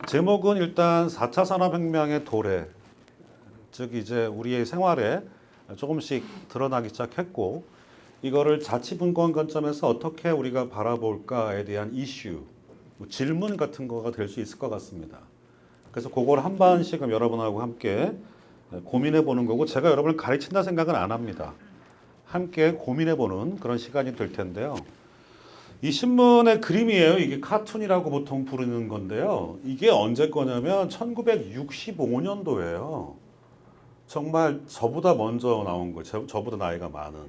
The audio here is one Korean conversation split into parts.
제목은 일단 4차 산업혁명의 도래, 즉 이제 우리의 생활에 조금씩 드러나기 시작했고 이거를 자치분권 관점에서 어떻게 우리가 바라볼까에 대한 이슈, 질문 같은 거가 될 수 있을 것 같습니다. 그래서 그걸 한 번씩은 여러분하고 함께 고민해 보는 거고 제가 여러분을 가르친다 생각은 안 합니다. 함께 고민해 보는 그런 시간이 될 텐데요. 이 신문의 그림이에요. 이게 카툰이라고 보통 부르는 건데요. 이게 언제 거냐면 1965년도예요. 정말 저보다 먼저 나온 거예요. 저보다 나이가 많은.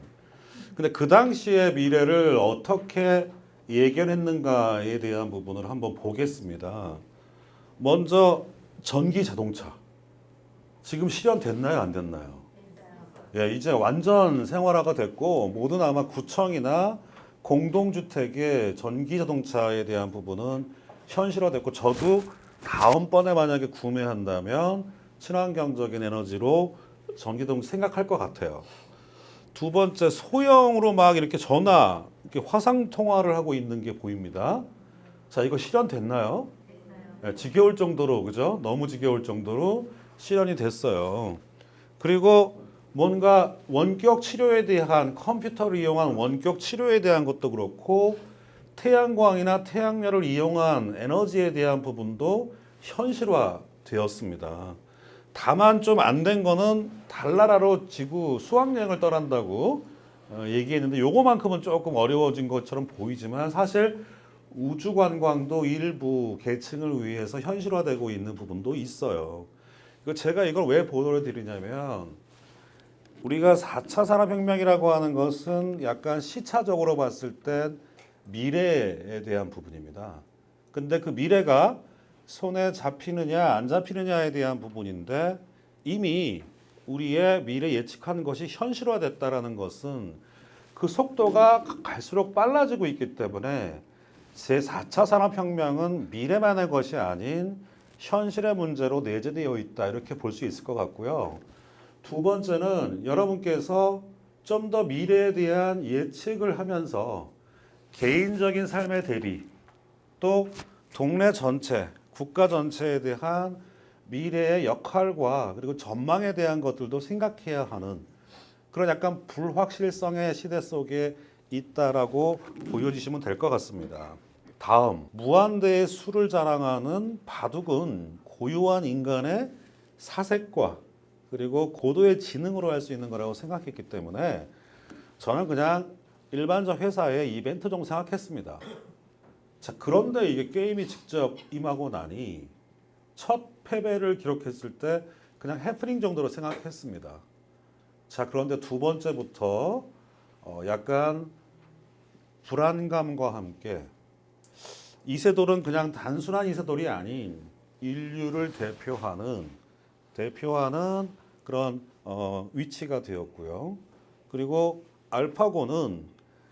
근데 그 당시의 미래를 어떻게 예견했는가에 대한 부분을 한번 보겠습니다. 먼저 전기 자동차. 지금 실현됐나요? 안 됐나요? 예, 이제 완전 생활화가 됐고 모든 아마 구청이나 공동주택의 전기 자동차에 대한 부분은 현실화됐고 저도 다음번에 만약에 구매한다면 친환경적인 에너지로 전기 자동차 생각할 것 같아요. 두 번째 소형으로 막 이렇게 전화, 이렇게 화상 통화를 하고 있는 게 보입니다. 자, 이거 실현됐나요? 네, 지겨울 정도로 그죠? 너무 지겨울 정도로 실현이 됐어요. 그리고 뭔가 원격 치료에 대한 컴퓨터를 이용한 원격 치료에 대한 것도 그렇고 태양광이나 태양열을 이용한 에너지에 대한 부분도 현실화 되었습니다. 다만 좀 안 된 거는 달나라로 지구 수학여행을 떠난다고 얘기했는데 요거만큼은 조금 어려워진 것처럼 보이지만 사실 우주 관광도 일부 계층을 위해서 현실화되고 있는 부분도 있어요. 제가 이걸 왜 보도를 드리냐면 우리가 4차 산업혁명이라고 하는 것은 약간 시차적으로 봤을 땐 미래에 대한 부분입니다. 근데 그 미래가 손에 잡히느냐 안 잡히느냐에 대한 부분인데 이미 우리의 미래 예측하는 것이 현실화됐다라는 것은 그 속도가 갈수록 빨라지고 있기 때문에 제4차 산업혁명은 미래만의 것이 아닌 현실의 문제로 내재되어 있다 이렇게 볼 수 있을 것 같고요. 두 번째는 여러분께서 좀 더 미래에 대한 예측을 하면서 개인적인 삶의 대비 또 동네 전체, 국가 전체에 대한 미래의 역할과 그리고 전망에 대한 것들도 생각해야 하는 그런 약간 불확실성의 시대 속에 있다라고 보여주시면 될 것 같습니다. 다음, 무한대의 수를 자랑하는 바둑은 고유한 인간의 사색과 그리고 고도의 지능으로 할 수 있는 거라고 생각했기 때문에 저는 그냥 일반적 회사의 이벤트 정도 생각했습니다. 자, 그런데 이게 게임이 직접 임하고 나니 첫 패배를 기록했을 때 그냥 해프닝 정도로 생각했습니다. 자, 그런데 두 번째부터 약간 불안감과 함께 이세돌은 그냥 단순한 이세돌이 아닌 인류를 대표하는 그런 위치가 되었고요. 그리고 알파고는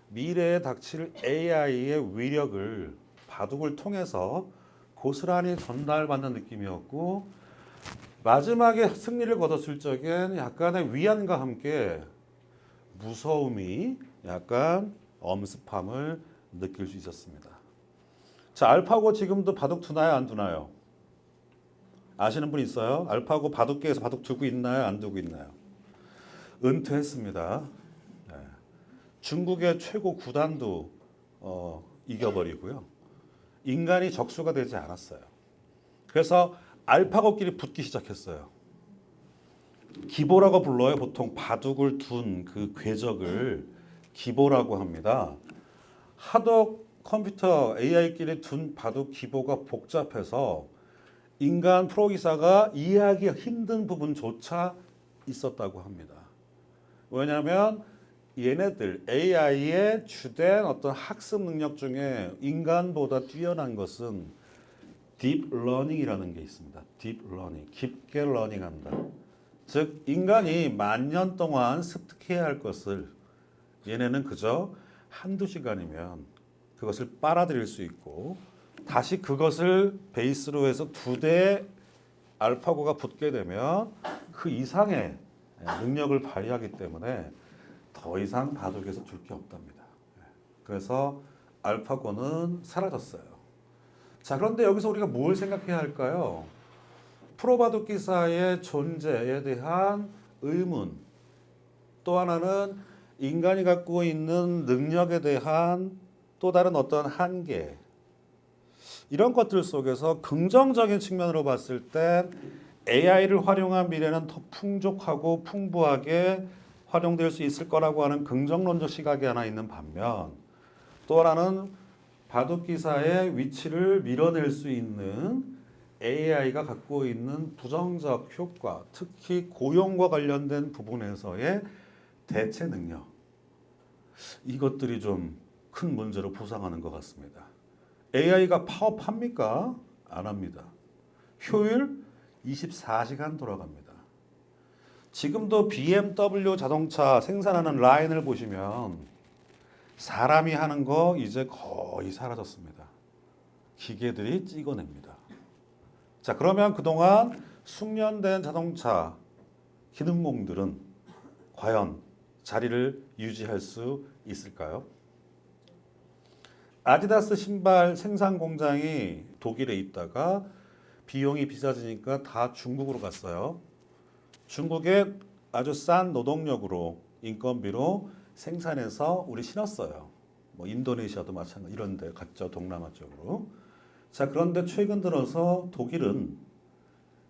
미래에 닥칠 AI의 위력을 바둑을 통해서 고스란히 전달받는 느낌이었고 마지막에 승리를 거뒀을 적엔 약간의 위안과 함께 무서움이 약간 엄습함을 느낄 수 있었습니다. 자, 알파고 지금도 바둑 두나요, 안 두나요? 아시는 분 있어요? 알파고 바둑계에서 바둑 두고 있나요, 안 두고 있나요? 은퇴했습니다. 네. 중국의 최고 구단도 이겨버리고요. 인간이 적수가 되지 않았어요. 그래서 알파고끼리 붙기 시작했어요. 기보라고 불러요. 보통 바둑을 둔 그 궤적을 기보라고 합니다. 하도 컴퓨터 AI끼리 둔 바둑 기보가 복잡해서 인간 프로기사가 이해하기 힘든 부분조차 있었다고 합니다. 왜냐하면 얘네들 AI의 주된 어떤 학습 능력 중에 인간보다 뛰어난 것은 딥 러닝이라는 게 있습니다. 딥 러닝, 깊게 러닝한다. 즉 인간이 10,000년 동안 습득해야 할 것을 얘네는 그저 한두 시간이면 그것을 빨아들일 수 있고 다시 그것을 베이스로 해서 두 대의 알파고가 붙게 되면 그 이상의 능력을 발휘하기 때문에 더 이상 바둑에서 줄 게 없답니다. 그래서 알파고는 사라졌어요. 자, 그런데 여기서 우리가 뭘 생각해야 할까요? 프로바둑 기사의 존재에 대한 의문, 또 하나는 인간이 갖고 있는 능력에 대한 또 다른 어떤 한계, 이런 것들 속에서 긍정적인 측면으로 봤을 때 AI를 활용한 미래는 더 풍족하고 풍부하게 활용될 수 있을 거라고 하는 긍정론적 시각이 하나 있는 반면, 또 하나는 바둑기사의 위치를 밀어낼 수 있는 AI가 갖고 있는 부정적 효과, 특히 고용과 관련된 부분에서의 대체 능력, 이것들이 좀 큰 문제로 부상하는 것 같습니다. AI가 파업합니까? 안 합니다. 효율 24시간 돌아갑니다. 지금도 BMW 자동차 생산하는 라인을 보시면 사람이 하는 거 이제 거의 사라졌습니다. 기계들이 찍어냅니다. 자, 그러면 그동안 숙련된 자동차 기능공들은 과연 자리를 유지할 수 있을까요? 아디다스 신발 생산 공장이 독일에 있다가 비용이 비싸지니까 다 중국으로 갔어요. 중국에 아주 싼 노동력으로 인건비로 생산해서 우리 신었어요. 뭐 인도네시아도 마찬가지 이런 데 갔죠. 동남아 쪽으로. 자, 그런데 최근 들어서 독일은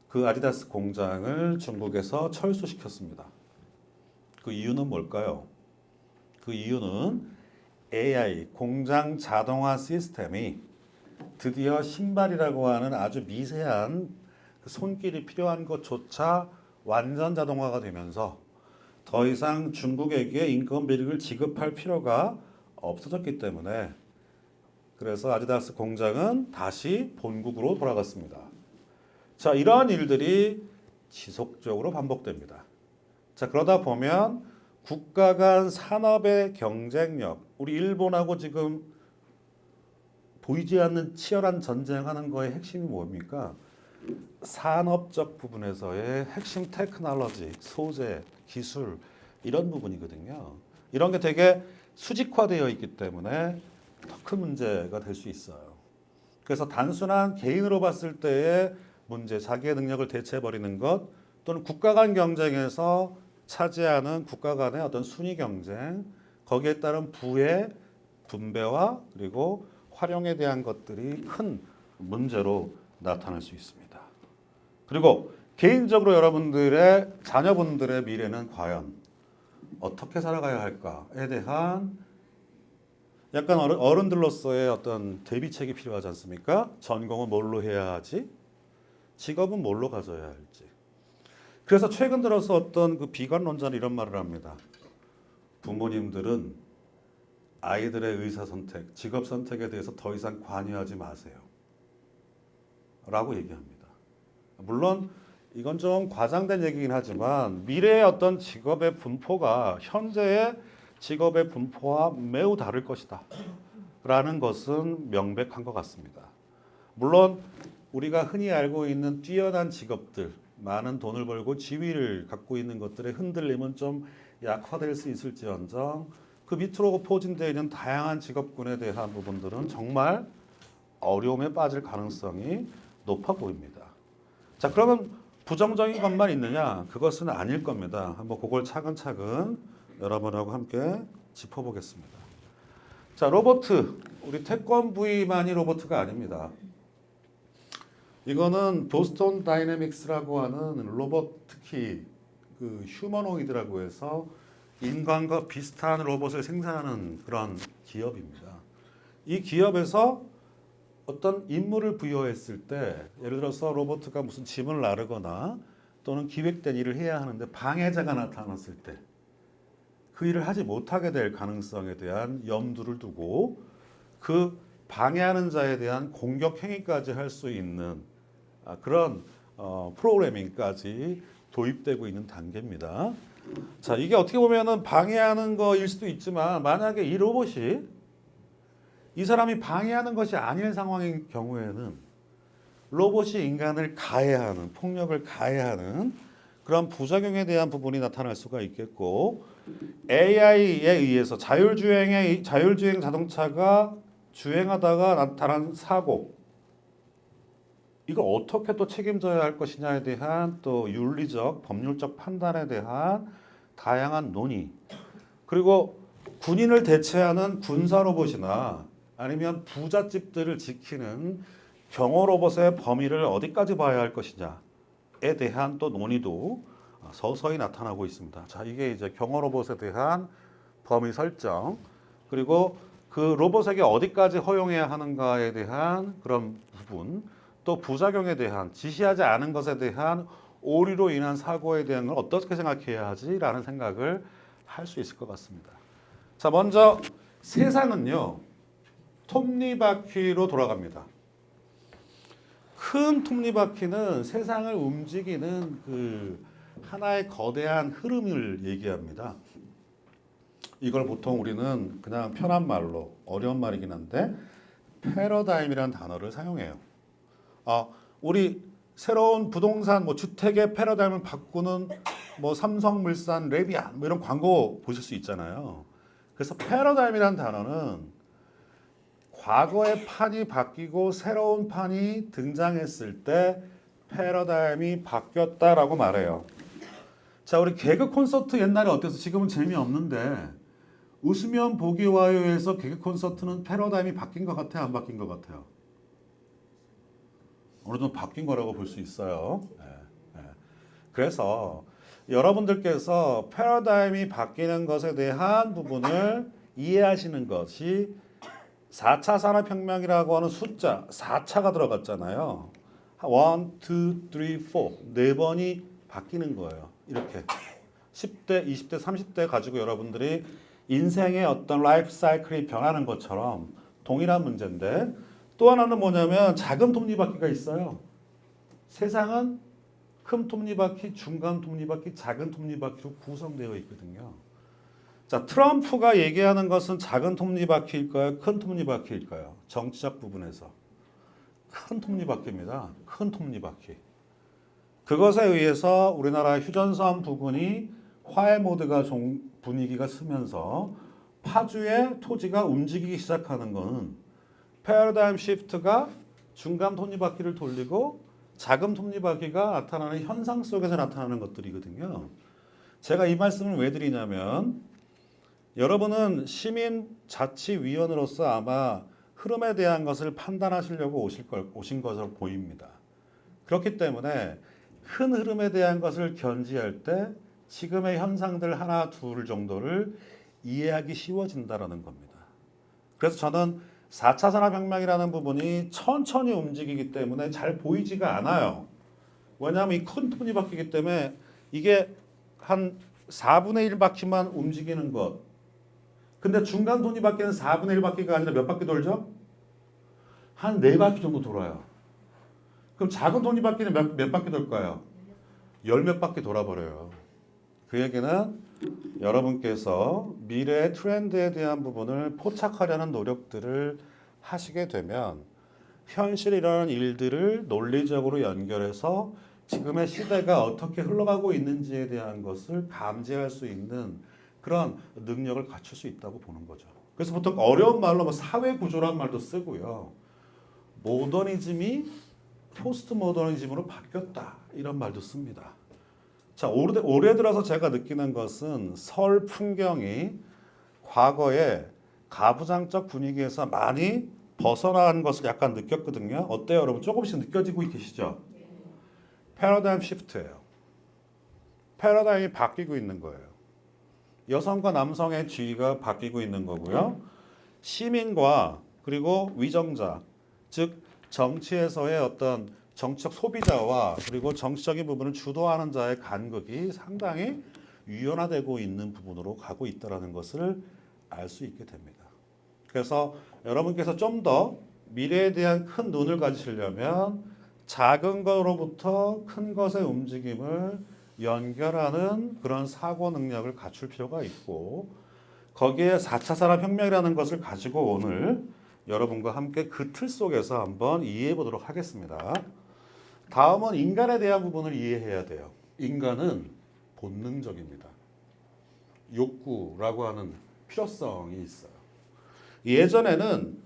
그 아디다스 공장을 중국에서 철수시켰습니다. 그 이유는 뭘까요? 그 이유는 AI, 공장 자동화 시스템이 드디어 신발이라고 하는 아주 미세한 그 손길이 필요한 것조차 완전 자동화가 되면서 더 이상 중국에게 인건비를 지급할 필요가 없어졌기 때문에, 그래서 아디다스 공장은 다시 본국으로 돌아갔습니다. 자, 이러한 일들이 지속적으로 반복됩니다. 자, 그러다 보면 국가 간 산업의 경쟁력, 우리 일본하고 지금 보이지 않는 치열한 전쟁하는 거의 핵심이 뭡니까? 산업적 부분에서의 핵심 테크놀로지, 소재, 기술, 이런 부분이거든요. 이런 게 되게 수직화되어 있기 때문에 더 큰 문제가 될 수 있어요. 그래서 단순한 개인으로 봤을 때의 문제, 자기의 능력을 대체해버리는 것, 또는 국가 간 경쟁에서 차지하는 국가 간의 어떤 순위 경쟁, 거기에 따른 부의 분배와 그리고 활용에 대한 것들이 큰 문제로 나타날 수 있습니다. 그리고 개인적으로 여러분들의 자녀분들의 미래는 과연 어떻게 살아가야 할까에 대한 약간 어른들로서의 어떤 대비책이 필요하지 않습니까? 전공은 뭘로 해야 하지? 직업은 뭘로 가져야 할지. 그래서 최근 들어서 어떤 그 비관론자는 이런 말을 합니다. 부모님들은 아이들의 의사 선택, 직업 선택에 대해서 더 이상 관여하지 마세요. 라고 얘기합니다. 물론 이건 좀 과장된 얘기긴 하지만 미래의 어떤 직업의 분포가 현재의 직업의 분포와 매우 다를 것이다. 라는 것은 명백한 것 같습니다. 물론 우리가 흔히 알고 있는 뛰어난 직업들, 많은 돈을 벌고 지위를 갖고 있는 것들의 흔들림은 좀 약화될 수 있을지언정 그 밑으로 포진되어 있는 다양한 직업군에 대한 부분들은 정말 어려움에 빠질 가능성이 높아 보입니다. 자, 그러면 부정적인 것만 있느냐? 그것은 아닐 겁니다. 한번 그걸 차근차근 여러분하고 함께 짚어보겠습니다. 자, 로버트. 우리 태권브이만이 로버트가 아닙니다. 이거는 보스턴 다이내믹스라고 하는 로봇, 특히 그 휴머노이드라고 해서 인간과 비슷한 로봇을 생산하는 그런 기업입니다. 이 기업에서 어떤 임무를 부여했을 때, 예를 들어서 로봇가 무슨 짐을 나르거나 또는 기획된 일을 해야 하는데 방해자가 나타났을 때 그 일을 하지 못하게 될 가능성에 대한 염두를 두고 그 방해하는 자에 대한 공격 행위까지 할 수 있는 그런 프로그래밍까지 도입되고 있는 단계입니다. 자, 이게 어떻게 보면은 방해하는 거일 수도 있지만 만약에 이 로봇이 이 사람이 방해하는 것이 아닐 상황인 경우에는 로봇이 인간을 가해하는, 폭력을 가해하는 그런 부작용에 대한 부분이 나타날 수가 있겠고, AI에 의해서 자율주행 자동차가 주행하다가 나타난 사고, 이걸 어떻게 또 책임져야 할 것이냐에 대한 또 윤리적, 법률적 판단에 대한 다양한 논의, 그리고 군인을 대체하는 군사 로봇이나 아니면 부잣집들을 지키는 경호 로봇의 범위를 어디까지 봐야 할 것이냐에 대한 또 논의도 서서히 나타나고 있습니다. 자, 이게 이제 경호 로봇에 대한 범위 설정, 그리고 그 로봇에게 어디까지 허용해야 하는가에 대한 그런 부분, 또 부작용에 대한, 지시하지 않은 것에 대한 오류로 인한 사고에 대한 걸 어떻게 생각해야 하지라는 생각을 할 수 있을 것 같습니다. 자, 먼저 세상은요, 톱니바퀴로 돌아갑니다. 큰 톱니바퀴는 세상을 움직이는 그 하나의 거대한 흐름을 얘기합니다. 이걸 보통 우리는 그냥 편한 말로, 어려운 말이긴 한데 패러다임이라는 단어를 사용해요. 우리 새로운 부동산, 뭐 주택의 패러다임을 바꾸는 뭐 삼성물산, 레비안 뭐 이런 광고 보실 수 있잖아요. 그래서 패러다임이라는 단어는 과거의 판이 바뀌고 새로운 판이 등장했을 때 패러다임이 바뀌었다라고 말해요. 자, 우리 개그 콘서트 옛날에 어땠어? 지금은 재미없는데 웃으면 보기 와요에서 개그 콘서트는 패러다임이 바뀐 것 같아요? 안 바뀐 것 같아요? 어느 정도 바뀐 거라고 볼 수 있어요. 그래서 여러분들께서 패러다임이 바뀌는 것에 대한 부분을 이해하시는 것이 4차 산업혁명이라고 하는 숫자 4차가 들어갔잖아요. 1, 2, 3, 4 네 번이 바뀌는 거예요. 이렇게 10대, 20대, 30대 가지고 여러분들이 인생의 어떤 라이프 사이클이 변하는 것처럼 동일한 문제인데, 또 하나는 뭐냐면 작은 톱니바퀴가 있어요. 세상은 큰 톱니바퀴, 중간 톱니바퀴, 작은 톱니바퀴로 구성되어 있거든요. 자, 트럼프가 얘기하는 것은 작은 톱니바퀴일까요? 큰 톱니바퀴일까요? 정치적 부분에서 큰 톱니바퀴입니다. 큰 톱니바퀴. 그것에 의해서 우리나라 휴전선 부근이 화해 모드가 분위기가 쓰면서 파주의 토지가 움직이기 시작하는 것은 패러다임 시프트가 중간 톱니바퀴를 돌리고 작은 톱니바퀴가 나타나는 현상 속에서 나타나는 것들이거든요. 제가 이 말씀을 왜 드리냐면, 여러분은 시민자치위원으로서 아마 흐름에 대한 것을 판단하시려고 오신 것으로 보입니다. 그렇기 때문에 큰 흐름에 대한 것을 견지할 때 지금의 현상들 하나 둘 정도를 이해하기 쉬워진다는 겁니다. 그래서 저는 4차 산업혁명이라는 부분이 천천히 움직이기 때문에 잘 보이지가 않아요. 왜냐하면 이 큰 톱니바퀴이기 때문에 이게 한 4분의 1 바퀴만 움직이는 것. 근데 중간 톱니바퀴는 4분의 1 바퀴가 아니라 몇 바퀴 돌죠? 한 4바퀴 정도 돌아요. 그럼 작은 톱니바퀴는 몇 바퀴 돌까요? 10몇 바퀴 돌아버려요. 그 얘기는 여러분께서 미래의 트렌드에 대한 부분을 포착하려는 노력들을 하시게 되면 현실에 일어나는 일들을 논리적으로 연결해서 지금의 시대가 어떻게 흘러가고 있는지에 대한 것을 감지할 수 있는 그런 능력을 갖출 수 있다고 보는 거죠. 그래서 보통 어려운 말로 뭐 사회 구조란 말도 쓰고요. 모더니즘이 포스트 모더니즘으로 바뀌었다 이런 말도 씁니다. 자, 올해 들어서 제가 느끼는 것은 서울 풍경이 과거의 가부장적 분위기에서 많이 벗어난 것을 약간 느꼈거든요. 어때요, 여러분? 조금씩 느껴지고 계시죠? 패러다임 시프트예요. 패러다임이 바뀌고 있는 거예요. 여성과 남성의 지위가 바뀌고 있는 거고요. 시민과 그리고 위정자, 즉 정치에서의 어떤 정치적 소비자와 그리고 정치적인 부분을 주도하는 자의 간극이 상당히 유연화되고 있는 부분으로 가고 있다는 것을 알 수 있게 됩니다. 그래서 여러분께서 좀 더 미래에 대한 큰 눈을 가지시려면 작은 것으로부터 큰 것의 움직임을 연결하는 그런 사고 능력을 갖출 필요가 있고, 거기에 4차 산업혁명이라는 것을 가지고 오늘 여러분과 함께 그 틀 속에서 한번 이해해 보도록 하겠습니다. 다음은 인간에 대한 부분을 이해해야 돼요. 인간은 본능적입니다. 욕구라고 하는 필요성이 있어요. 예전에는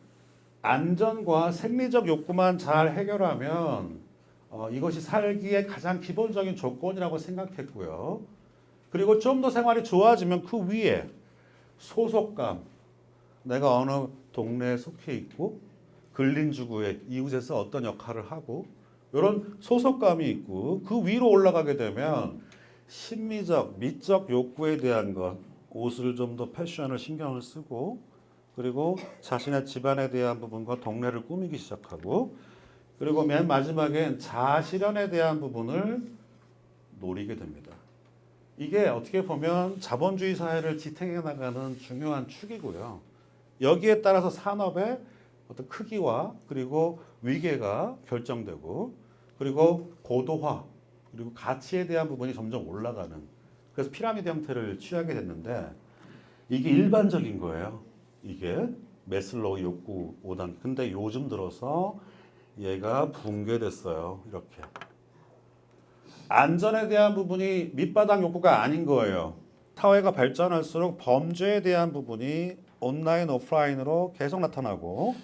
안전과 생리적 욕구만 잘 해결하면 이것이 살기의 가장 기본적인 조건이라고 생각했고요. 그리고 좀 더 생활이 좋아지면 그 위에 소속감, 내가 어느 동네에 속해 있고 근린주구의 이웃에서 어떤 역할을 하고 이런 소속감이 있고 그 위로 올라가게 되면 심미적, 미적 욕구에 대한 것, 옷을 좀 더 패션을 신경을 쓰고 그리고 자신의 집안에 대한 부분과 동네를 꾸미기 시작하고 그리고 맨 마지막엔 자아실현에 대한 부분을 노리게 됩니다. 이게 어떻게 보면 자본주의 사회를 지탱해 나가는 중요한 축이고요. 여기에 따라서 산업의 어떤 크기와 그리고 위계가 결정되고 그리고 고도화 그리고 가치에 대한 부분이 점점 올라가는 그래서 피라미드 형태를 취하게 됐는데 이게 일반적인 거예요. 이게 매슬로우 욕구 5단계. 근데 요즘 들어서 얘가 붕괴됐어요. 이렇게. 안전에 대한 부분이 밑바닥 욕구가 아닌 거예요. 사회가 발전할수록 범죄에 대한 부분이 온라인, 오프라인으로 계속 나타나고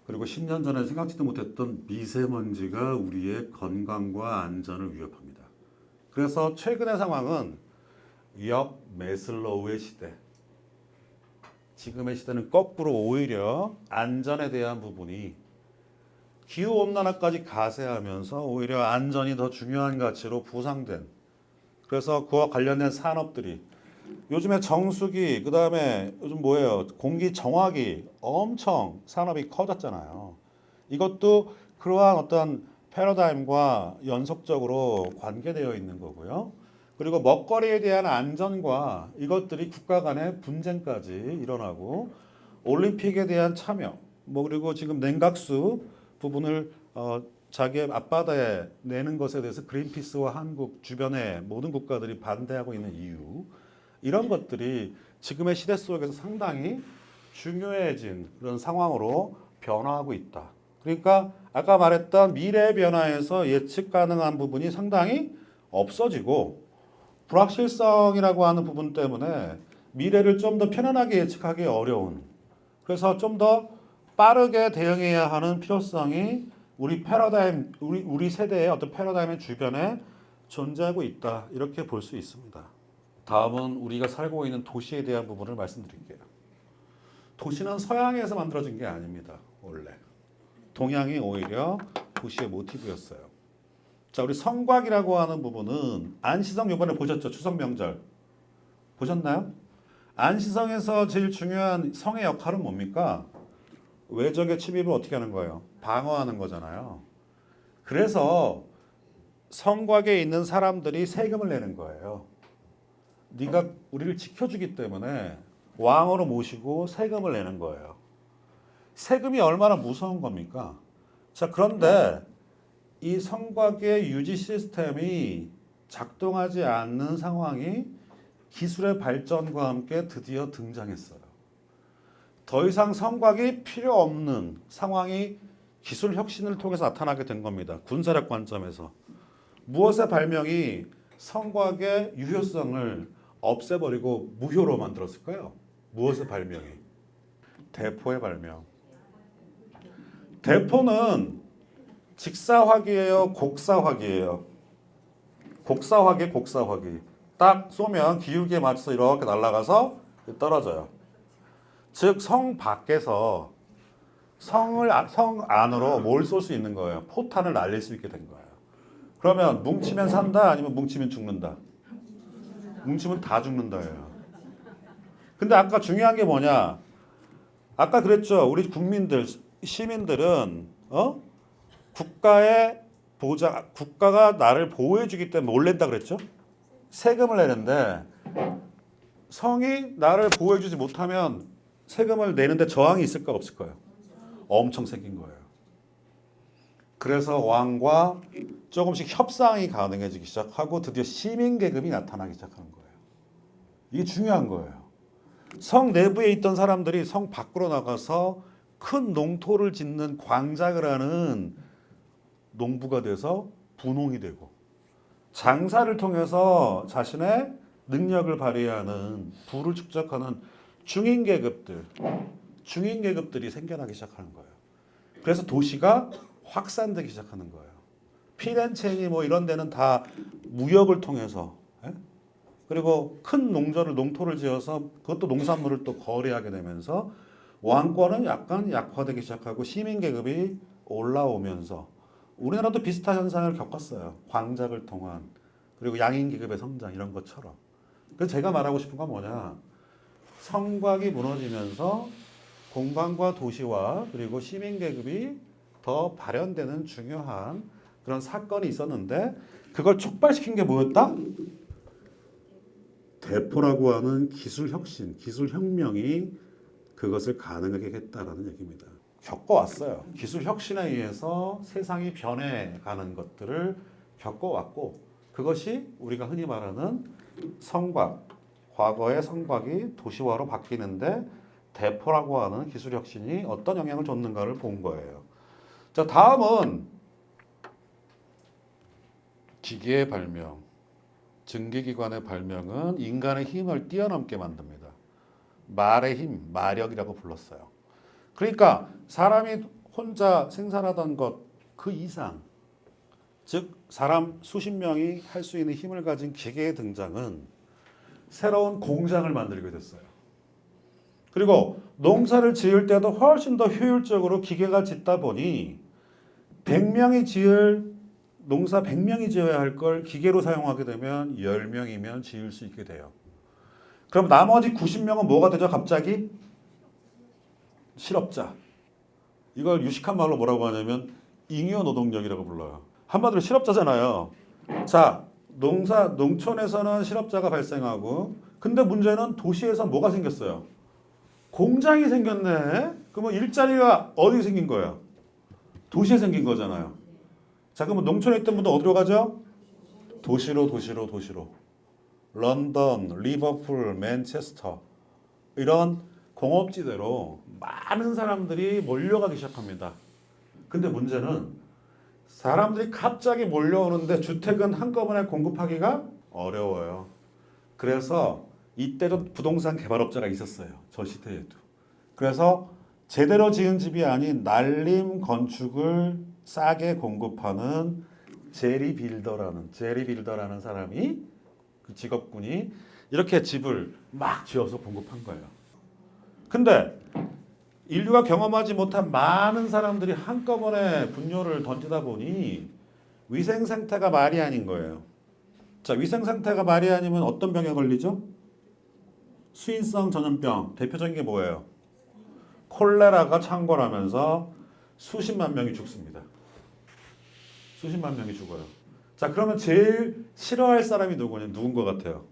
그리고 10년 전에 생각지도 못했던 미세먼지가 우리의 건강과 안전을 위협합니다. 그래서 최근의 상황은 역 매슬로우의 시대. 지금의 시대는 거꾸로 오히려 안전에 대한 부분이 기후온난화까지 가세하면서 오히려 안전이 더 중요한 가치로 부상된 그래서 그와 관련된 산업들이 요즘에 정수기 그다음에 요즘 뭐예요? 공기정화기 엄청 산업이 커졌잖아요. 이것도 그러한 어떤 패러다임과 연속적으로 관계되어 있는 거고요. 그리고 먹거리에 대한 안전과 이것들이 국가 간의 분쟁까지 일어나고 올림픽에 대한 참여 뭐 그리고 지금 냉각수 부분을 자기의 앞바다에 내는 것에 대해서 그린피스와 한국 주변의 모든 국가들이 반대하고 있는 이유 이런 것들이 지금의 시대 속에서 상당히 중요해진 그런 상황으로 변화하고 있다. 그러니까 아까 말했던 미래 변화에서 예측 가능한 부분이 상당히 없어지고 불확실성이라고 하는 부분 때문에 미래를 좀 더 편안하게 예측하기 어려운 그래서 좀 더 빠르게 대응해야 하는 필요성이 우리 패러다임, 우리 세대의 어떤 패러다임의 주변에 존재하고 있다. 이렇게 볼 수 있습니다. 다음은 우리가 살고 있는 도시에 대한 부분을 말씀드릴게요. 도시는 서양에서 만들어진 게 아닙니다. 원래. 동양이 오히려 도시의 모티브였어요. 자, 우리 성곽이라고 하는 부분은 안시성 이번에 보셨죠? 추석 명절. 보셨나요? 안시성에서 제일 중요한 성의 역할은 뭡니까? 외적의 침입을 어떻게 하는 거예요? 방어하는 거잖아요. 그래서 성곽에 있는 사람들이 세금을 내는 거예요. 네가 우리를 지켜주기 때문에 왕으로 모시고 세금을 내는 거예요. 세금이 얼마나 무서운 겁니까? 자, 그런데 이 성곽의 유지 시스템이 작동하지 않는 상황이 기술의 발전과 함께 드디어 등장했어요. 더 이상 성곽이 필요 없는 상황이 기술 혁신을 통해서 나타나게 된 겁니다. 군사력 관점에서. 무엇의 발명이 성곽의 유효성을 없애버리고 무효로 만들었을까요? 무엇의 발명이? 대포의 발명. 대포는 직사화기예요? 곡사화기예요? 곡사화기, 곡사화기. 딱 쏘면 기울기에 맞춰서 이렇게 날아가서 떨어져요. 즉 성 밖에서 성 안으로 뭘 쏠 수 있는 거예요. 포탄을 날릴 수 있게 된 거예요. 그러면 뭉치면 산다 아니면 뭉치면 죽는다. 뭉치면 다 죽는다예요. 근데 아까 중요한 게 뭐냐? 아까 그랬죠. 우리 국민들 시민들은 국가의 보장 국가가 나를 보호해 주기 때문에 뭘 낸다 그랬죠? 세금을 내는데 성이 나를 보호해 주지 못하면 세금을 내는데 저항이 있을까 없을까요? 엄청 생긴 거예요. 그래서 왕과 조금씩 협상이 가능해지기 시작하고 드디어 시민 계급이 나타나기 시작하는 거예요. 이게 중요한 거예요. 성 내부에 있던 사람들이 성 밖으로 나가서 큰 농토를 짓는 광작을 하는 농부가 돼서 분홍이 되고 장사를 통해서 자신의 능력을 발휘하는 부를 축적하는 중인 계급들이 생겨나기 시작하는 거예요. 그래서 도시가 확산되기 시작하는 거예요. 피렌체니 뭐 이런 데는 다 무역을 통해서 예? 그리고 큰 농토를 지어서 그것도 농산물을 또 거래하게 되면서 왕권은 약간 약화되기 시작하고 시민 계급이 올라오면서 우리나라도 비슷한 현상을 겪었어요. 광작을 통한 그리고 양인 계급의 성장 이런 것처럼. 그래서 제가 말하고 싶은 건 뭐냐? 성곽이 무너지면서 공간과 도시와 그리고 시민 계급이 더 발현되는 중요한 그런 사건이 있었는데 그걸 촉발시킨 게 뭐였다? 대포라고 하는 기술 혁신, 기술 혁명이 그것을 가능하게 했다라는 얘기입니다. 겪어왔어요. 기술 혁신에 의해서 세상이 변해가는 것들을 겪어왔고 그것이 우리가 흔히 말하는 성곽, 과거의 성곽이 도시화로 바뀌는데 대포라고 하는 기술 혁신이 어떤 영향을 줬는가를 본 거예요. 자, 다음은 기계의 발명, 증기기관의 발명은 인간의 힘을 뛰어넘게 만듭니다. 말의 힘, 마력이라고 불렀어요. 그러니까 사람이 혼자 생산하던 것 그 이상, 즉 사람 수십 명이 할 수 있는 힘을 가진 기계의 등장은 새로운 공장을 만들게 됐어요. 그리고 농사를 지을 때도 훨씬 더 효율적으로 기계가 짓다 보니 100명이 지을 농사 100명이 지어야 할 걸 기계로 사용하게 되면 10명이면 지을 수 있게 돼요. 그럼 나머지 90명은 뭐가 되죠? 갑자기? 실업자. 이걸 유식한 말로 뭐라고 하냐면 잉여 노동력이라고 불러요. 한마디로 실업자잖아요. 자, 농촌에서는 실업자가 발생하고 근데 문제는 도시에서 뭐가 생겼어요? 공장이 생겼네. 그러면 일자리가 어디 생긴 거예요? 도시에 생긴 거잖아요. 자, 그러면 농촌에 있던 분들 어디로 가죠? 도시로. 런던, 리버풀, 맨체스터 이런 공업지대로 많은 사람들이 몰려가기 시작합니다. 근데 문제는 사람들이 갑자기 몰려오는데 주택은 한꺼번에 공급하기가 어려워요. 그래서 이때도 부동산 개발업자가 있었어요. 저 시대에도. 그래서 제대로 지은 집이 아닌 날림 건축을 싸게 공급하는 제리 빌더라는 사람이 그 직업군이 이렇게 집을 막 지어서 공급한 거예요. 근데 인류가 경험하지 못한 많은 사람들이 한꺼번에 분뇨를 던지다 보니 위생 상태가 말이 아닌 거예요. 자, 위생 상태가 말이 아니면 어떤 병에 걸리죠? 수인성 전염병. 대표적인 게 뭐예요? 콜레라가 창궐하면서 수십만 명이 죽습니다. 수십만 명이 죽어요. 자, 그러면 제일 싫어할 사람이 누군 것 같아요?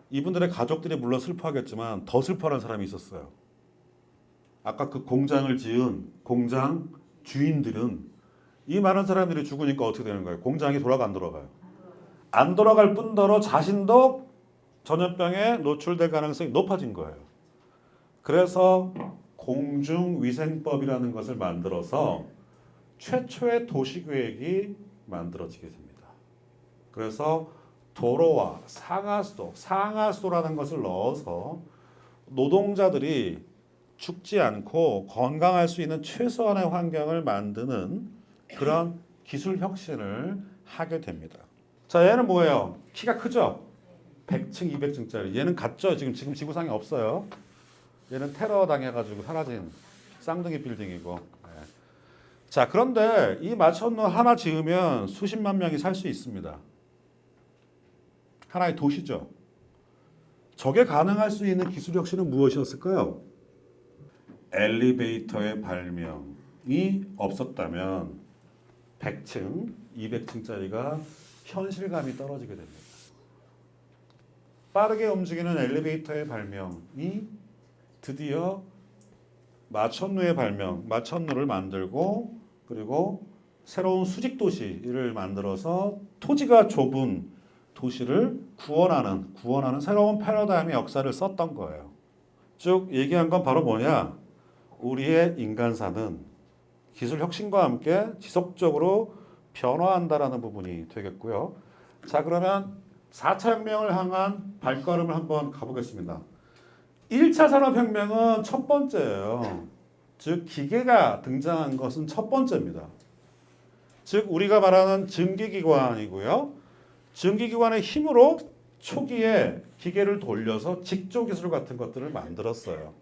이분들의 가족들이 물론 슬퍼하겠지만 더 슬퍼하는 사람이 있었어요. 아까 그 공장을 지은 공장 주인들은 이 많은 사람들이 죽으니까 어떻게 되는 거예요? 공장이 돌아가 안 돌아가요? 안 돌아갈 뿐더러 자신도 전염병에 노출될 가능성이 높아진 거예요. 그래서 공중위생법이라는 것을 만들어서 최초의 도시계획이 만들어지게 됩니다. 그래서 도로와 상하수도라는 것을 넣어서 노동자들이 죽지 않고 건강할 수 있는 최소한의 환경을 만드는 그런 기술 혁신을 하게 됩니다. 자, 얘는 뭐예요? 키가 크죠? 100층, 200층짜리. 얘는 갔죠? 지금 지구상에 없어요. 얘는 테러 당해가지고 사라진 쌍둥이 빌딩이고. 네. 자, 그런데 이 마천루 하나 지으면 수십만 명이 살 수 있습니다. 하나의 도시죠. 저게 가능할 수 있는 기술 혁신은 무엇이었을까요? 엘리베이터의 발명이 없었다면 100층, 200층짜리가 현실감이 떨어지게 됩니다. 빠르게 움직이는 엘리베이터의 발명이 드디어 마천루의 발명, 마천루를 만들고 그리고 새로운 수직 도시를 만들어서 토지가 좁은 도시를 구원하는 새로운 패러다임의 역사를 썼던 거예요. 쭉 얘기한 건 바로 뭐냐? 우리의 인간사는 기술 혁신과 함께 지속적으로 변화한다라는 부분이 되겠고요. 자, 그러면 4차 혁명을 향한 발걸음을 한번 가보겠습니다. 1차 산업혁명은 첫 번째예요. 즉 기계가 등장한 것은 첫 번째입니다. 즉 우리가 말하는 증기기관이고요. 증기기관의 힘으로 초기에 기계를 돌려서 직조 기술 같은 것들을 만들었어요.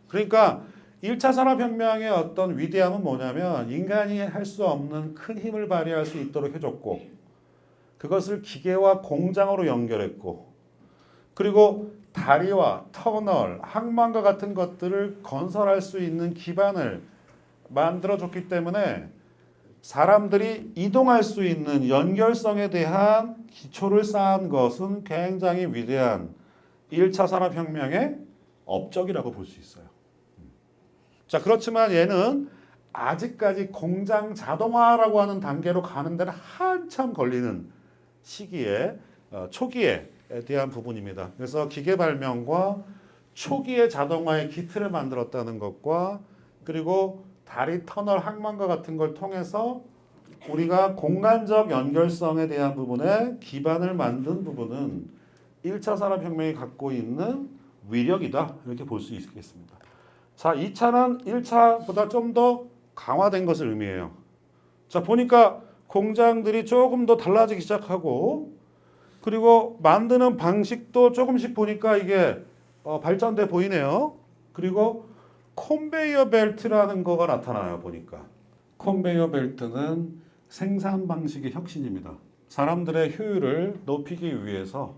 그러니까 1차 산업혁명의 어떤 위대함은 뭐냐면 인간이 할 수 없는 큰 힘을 발휘할 수 있도록 해줬고 그것을 기계와 공장으로 연결했고 그리고 다리와 터널, 항만과 같은 것들을 건설할 수 있는 기반을 만들어줬기 때문에 사람들이 이동할 수 있는 연결성에 대한 기초를 쌓은 것은 굉장히 위대한 1차 산업혁명의 업적이라고 볼 수 있어요. 자, 그렇지만 얘는 아직까지 공장 자동화라고 하는 단계로 가는 데는 한참 걸리는 시기에 초기에 대한 부분입니다. 그래서 기계 발명과 초기의 자동화의 기틀을 만들었다는 것과 그리고 다리, 터널, 항만과 같은 걸 통해서 우리가 공간적 연결성에 대한 부분에 기반을 만든 부분은 1차 산업혁명이 갖고 있는 위력이다. 이렇게 볼 수 있겠습니다. 자, 2차는 1차보다 좀 더 강화된 것을 의미해요. 자, 보니까 공장들이 조금 더 달라지기 시작하고 그리고 만드는 방식도 조금씩 보니까 이게 발전돼 보이네요. 그리고 컨베이어 벨트라는 거가 나타나요. 보니까 컨베이어 벨트는 생산 방식의 혁신입니다. 사람들의 효율을 높이기 위해서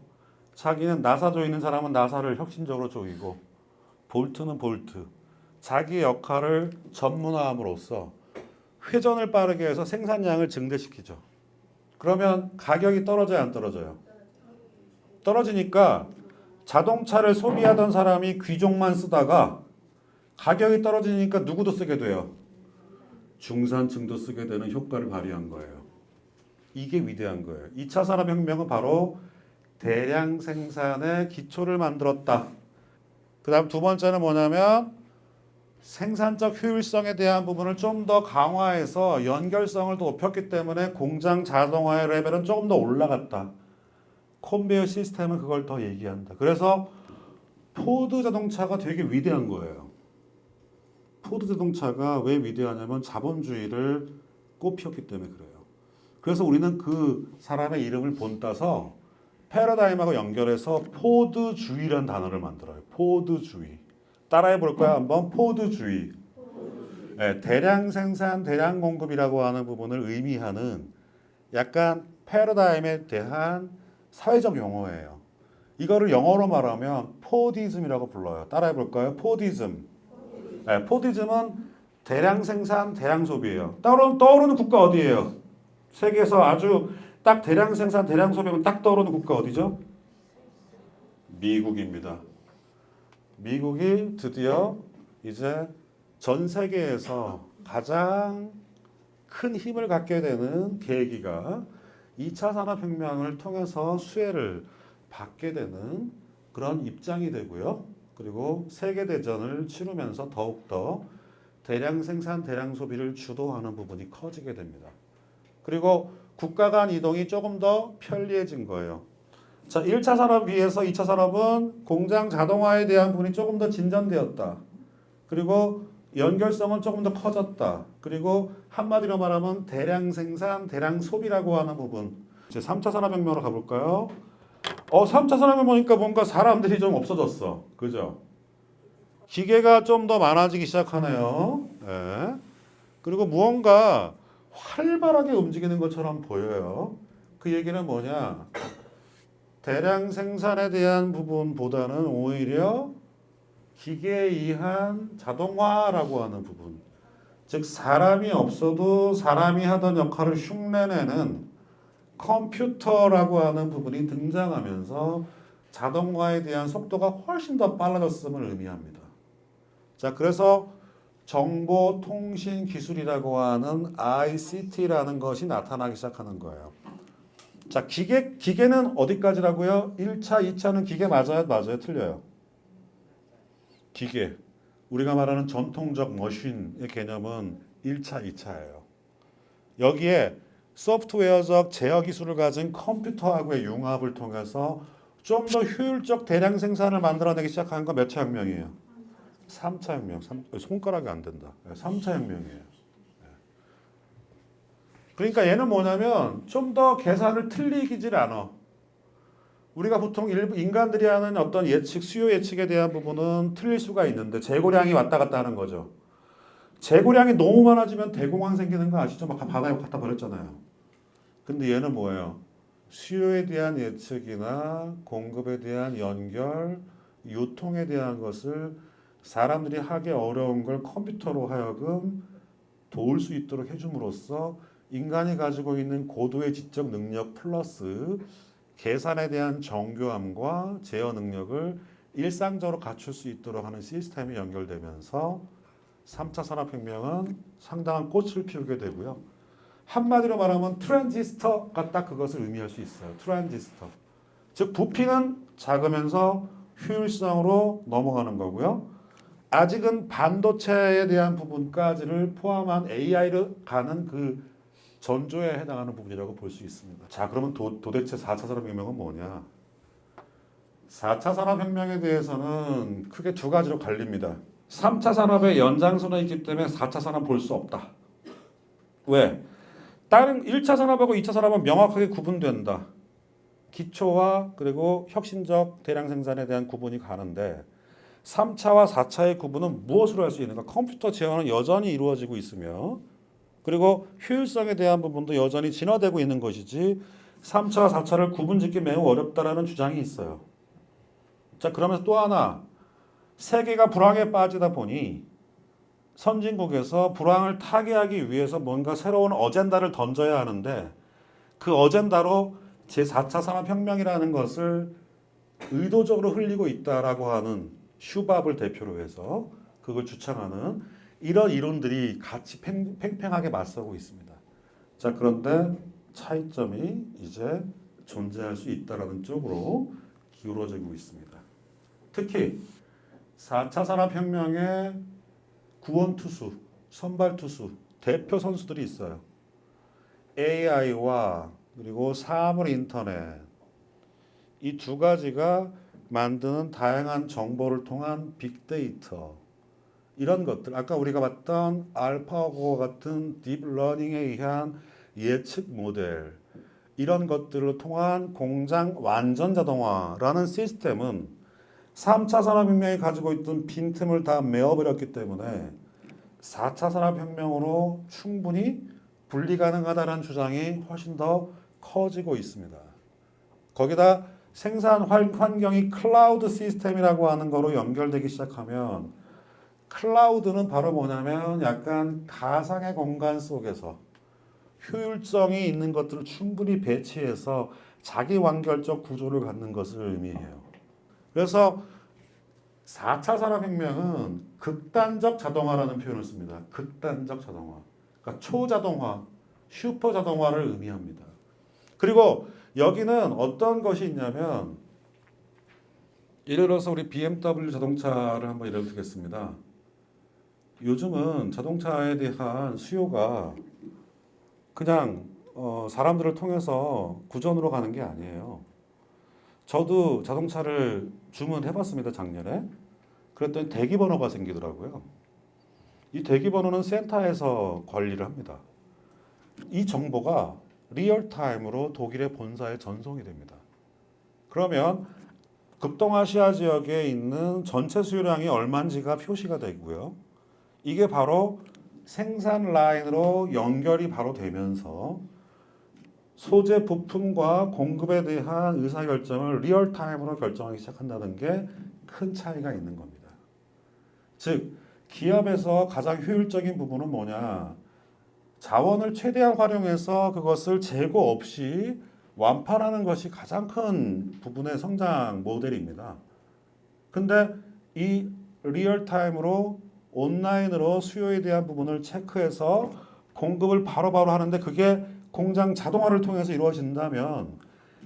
자기는 나사 조이는 사람은 나사를 혁신적으로 조이고 볼트는 볼트 자기의 역할을 전문화함으로써 회전을 빠르게 해서 생산량을 증대시키죠. 그러면 가격이 떨어져요, 안 떨어져요? 떨어지니까 자동차를 소비하던 사람이 귀족만 쓰다가 가격이 떨어지니까 누구도 쓰게 돼요? 중산층도 쓰게 되는 효과를 발휘한 거예요. 이게 위대한 거예요. 2차 산업혁명은 바로 대량 생산의 기초를 만들었다. 그 다음 두 번째는 뭐냐면 생산적 효율성에 대한 부분을 좀 더 강화해서 연결성을 더 높였기 때문에 공장 자동화의 레벨은 조금 더 올라갔다. 컨베이어 시스템은 그걸 더 얘기한다. 그래서 포드 자동차가 되게 위대한 거예요. 포드 자동차가 왜 위대하냐면 자본주의를 꽃피웠기 때문에 그래요. 그래서 우리는 그 사람의 이름을 본따서 패러다임하고 연결해서 포드주의라는 단어를 만들어요. 포드주의. 따라해 볼까요? 한번 포드주의. 네, 대량 생산, 대량 공급이라고 하는 부분을 의미하는 약간 패러다임에 대한 사회적 용어예요. 이거를 영어로 말하면 포디즘이라고 불러요. 따라해 볼까요? 포디즘. 네, 포디즘은 대량 생산, 대량 소비예요. 떠오르는 국가 어디예요? 세계에서 아주 딱 대량 생산, 대량 소비하면 딱 떠오르는 국가 어디죠? 미국입니다. 미국이 드디어 이제 전 세계에서 가장 큰 힘을 갖게 되는 계기가 2차 산업혁명을 통해서 수혜를 받게 되는 그런 입장이 되고요. 그리고 세계대전을 치르면서 더욱더 대량 생산, 대량 소비를 주도하는 부분이 커지게 됩니다. 그리고 국가 간 이동이 조금 더 편리해진 거예요. 자, 1차 산업에 비해서 2차 산업은 공장 자동화에 대한 부분이 조금 더 진전되었다. 그리고 연결성은 조금 더 커졌다. 그리고 한마디로 말하면 대량 생산, 대량 소비라고 하는 부분. 이제 3차 산업혁명으로 가볼까요? 3차 산업혁명 보니까 뭔가 사람들이 좀 없어졌어. 그죠? 기계가 좀 더 많아지기 시작하네요. 네. 그리고 무언가 활발하게 움직이는 것처럼 보여요. 그 얘기는 뭐냐? 대량 생산에 대한 부분보다는 오히려 기계에 의한 자동화라고 하는 부분. 즉 사람이 없어도 사람이 하던 역할을 흉내내는 컴퓨터라고 하는 부분이 등장하면서 자동화에 대한 속도가 훨씬 더 빨라졌음을 의미합니다. 자, 그래서 정보통신기술이라고 하는 ICT라는 것이 나타나기 시작하는 거예요. 자, 기계는 어디까지라고요? 1차, 2차는 기계 맞아요? 맞아요? 틀려요? 기계. 우리가 말하는 전통적 머신의 개념은 1차, 2차예요. 여기에 소프트웨어적 제어 기술을 가진 컴퓨터하고의 융합을 통해서 좀 더 효율적 대량 생산을 만들어내기 시작한 건 몇 차 혁명이에요? 3차 혁명. 손가락이 안 된다. 3차 혁명이에요. 그러니까 얘는 뭐냐면 좀 더 계산을 틀리기질 않아. 우리가 보통 일부 인간들이 하는 어떤 예측, 수요 예측에 대한 부분은 틀릴 수가 있는데 재고량이 왔다 갔다 하는 거죠. 재고량이 너무 많아지면 대공황 생기는 거 아시죠? 막 바다에 갖다 버렸잖아요. 근데 얘는 뭐예요? 수요에 대한 예측이나 공급에 대한 연결, 유통에 대한 것을 사람들이 하기 어려운 걸 컴퓨터로 하여금 도울 수 있도록 해줌으로써 인간이 가지고 있는 고도의 지적 능력 플러스 계산에 대한 정교함과 제어 능력을 일상적으로 갖출 수 있도록 하는 시스템이 연결되면서 3차 산업혁명은 상당한 꽃을 피우게 되고요. 한마디로 말하면 트랜지스터가 딱 그것을 의미할 수 있어요. 트랜지스터. 즉 부피는 작으면서 효율성으로 넘어가는 거고요. 아직은 반도체에 대한 부분까지를 포함한 AI를 가는 그 전조에 해당하는 부분이라고 볼 수 있습니다. 자, 그러면 도대체 4차 산업혁명은 뭐냐? 4차 산업혁명에 대해서는 크게 두 가지로 갈립니다. 3차 산업의 연장선에 있기 때문에 4차 산업 볼 수 없다. 왜? 다른 1차 산업하고 2차 산업은 명확하게 구분된다. 기초화 그리고 혁신적 대량 생산에 대한 구분이 가는데 3차와 4차의 구분은 무엇으로 할 수 있는가? 컴퓨터 제어는 여전히 이루어지고 있으며 그리고 효율성에 대한 부분도 여전히 진화되고 있는 것이지 3차와 4차를 구분짓기 매우 어렵다라는 주장이 있어요. 자, 그러면서 또 하나 세계가 불황에 빠지다 보니 선진국에서 불황을 타개하기 위해서 뭔가 새로운 어젠다를 던져야 하는데 그 어젠다로 제4차 산업혁명이라는 것을 의도적으로 흘리고 있다라고 하는 슈밥을 대표로 해서 그걸 주창하는 이런 이론들이 같이 팽팽하게 맞서고 있습니다. 자, 그런데 차이점이 이제 존재할 수 있다라는 쪽으로 기울어지고 있습니다. 특히 4차 산업혁명의 구원투수, 선발투수, 대표 선수들이 있어요. AI와 그리고 사물 인터넷 이 두 가지가 만드는 다양한 정보를 통한 빅데이터 이런 것들 아까 우리가 봤던 알파고와 같은 딥러닝에 의한 예측 모델 이런 것들을 통한 공장 완전 자동화라는 시스템은 3차 산업혁명이 가지고 있던 빈틈을 다 메워버렸기 때문에 4차 산업혁명으로 충분히 분리 가능하다는 주장이 훨씬 더 커지고 있습니다. 거기다 생산 환경이 클라우드 시스템이라고 하는 거로 연결되기 시작하면 클라우드는 바로 뭐냐면 약간 가상의 공간 속에서 효율성이 있는 것들을 충분히 배치해서 자기 완결적 구조를 갖는 것을 의미해요. 그래서 4차 산업혁명은 극단적 자동화라는 표현을 씁니다. 극단적 자동화. 그러니까 초자동화, 슈퍼자동화를 의미합니다. 그리고 여기는 어떤 것이 있냐면 예를 들어서 우리 BMW 자동차를 한번 예를 들겠습니다. 요즘은 자동차에 대한 수요가 그냥 사람들을 통해서 구전으로 가는 게 아니에요. 저도 자동차를 주문해봤습니다, 작년에. 그랬더니 대기번호가 생기더라고요. 이 대기번호는 센터에서 관리를 합니다. 이 정보가 리얼타임으로 독일의 본사에 전송이 됩니다. 그러면 극동아시아 지역에 있는 전체 수요량이 얼마인지가 표시가 되고요. 이게 바로 생산 라인으로 연결이 바로 되면서 소재 부품과 공급에 대한 의사결정을 리얼타임으로 결정하기 시작한다는 게 큰 차이가 있는 겁니다. 즉 기업에서 가장 효율적인 부분은 뭐냐? 자원을 최대한 활용해서 그것을 재고 없이 완판하는 것이 가장 큰 부분의 성장 모델입니다. 근데 이 리얼타임으로 온라인으로 수요에 대한 부분을 체크해서 공급을 바로바로 하는데 그게 공장 자동화를 통해서 이루어진다면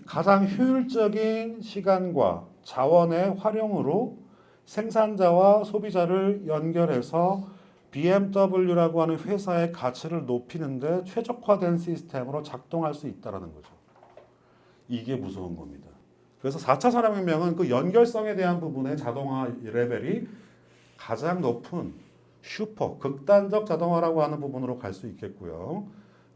가장 효율적인 시간과 자원의 활용으로 생산자와 소비자를 연결해서 BMW라고 하는 회사의 가치를 높이는데 최적화된 시스템으로 작동할 수 있다는 거죠. 이게 무서운 겁니다. 그래서 4차 산업혁명은 그 연결성에 대한 부분의 자동화 레벨이 가장 높은 슈퍼, 극단적 자동화라고 하는 부분으로 갈 수 있겠고요.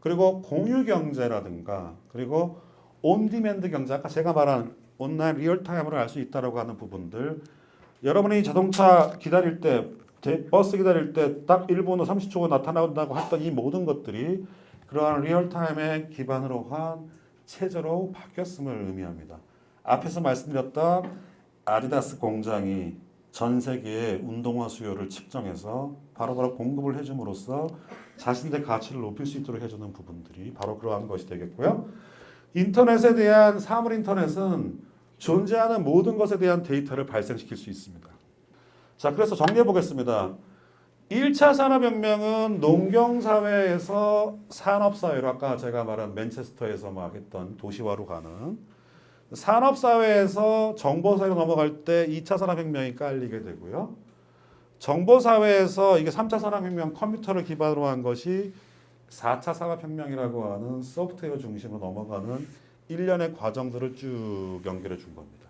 그리고 공유 경제라든가 그리고 온디맨드 경제 아까 제가 말한 온라인 리얼타임으로 알 수 있다라고 하는 부분들 여러분이 자동차 기다릴 때 버스 기다릴 때 딱 1분 후 30초 후 나타난다고 했던 이 모든 것들이 그러한 리얼타임에 기반으로 한 체제로 바뀌었음을 의미합니다. 앞에서 말씀드렸던 아디다스 공장이 전 세계의 운동화 수요를 측정해서 바로바로 공급을 해줌으로써 자신들의 가치를 높일 수 있도록 해주는 부분들이 바로 그러한 것이 되겠고요. 인터넷에 대한 사물 인터넷은 존재하는 모든 것에 대한 데이터를 발생시킬 수 있습니다. 자, 그래서 정리해 보겠습니다. 1차 산업혁명은 농경사회에서 산업사회로 아까 제가 말한 맨체스터에서 막 했던 도시화로 가는 산업사회에서 정보사회로 넘어갈 때 2차 산업혁명이 깔리게 되고요. 정보사회에서 이게 3차 산업혁명 컴퓨터를 기반으로 한 것이 4차 산업혁명이라고 하는 소프트웨어 중심으로 넘어가는 일련의 과정들을 쭉 연결해 준 겁니다.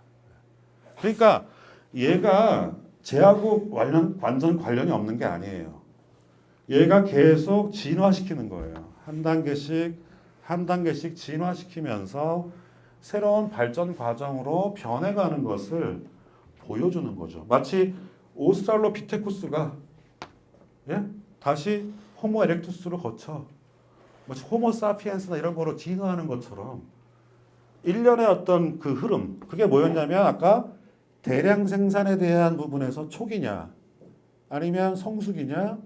그러니까 얘가 쟤하고 완전 관련이 없는 게 아니에요. 얘가 계속 진화시키는 거예요. 한 단계씩 진화시키면서 새로운 발전 과정으로 변해가는 것을 보여주는 거죠. 마치 오스트랄로피테쿠스가 다시 호모 에렉투스로 거쳐 마치 호모 사피엔스나 이런 거로 진화하는 것처럼 일련의 어떤 그 흐름 그게 뭐였냐면 아까 대량 생산에 대한 부분에서 초기냐 아니면 성숙이냐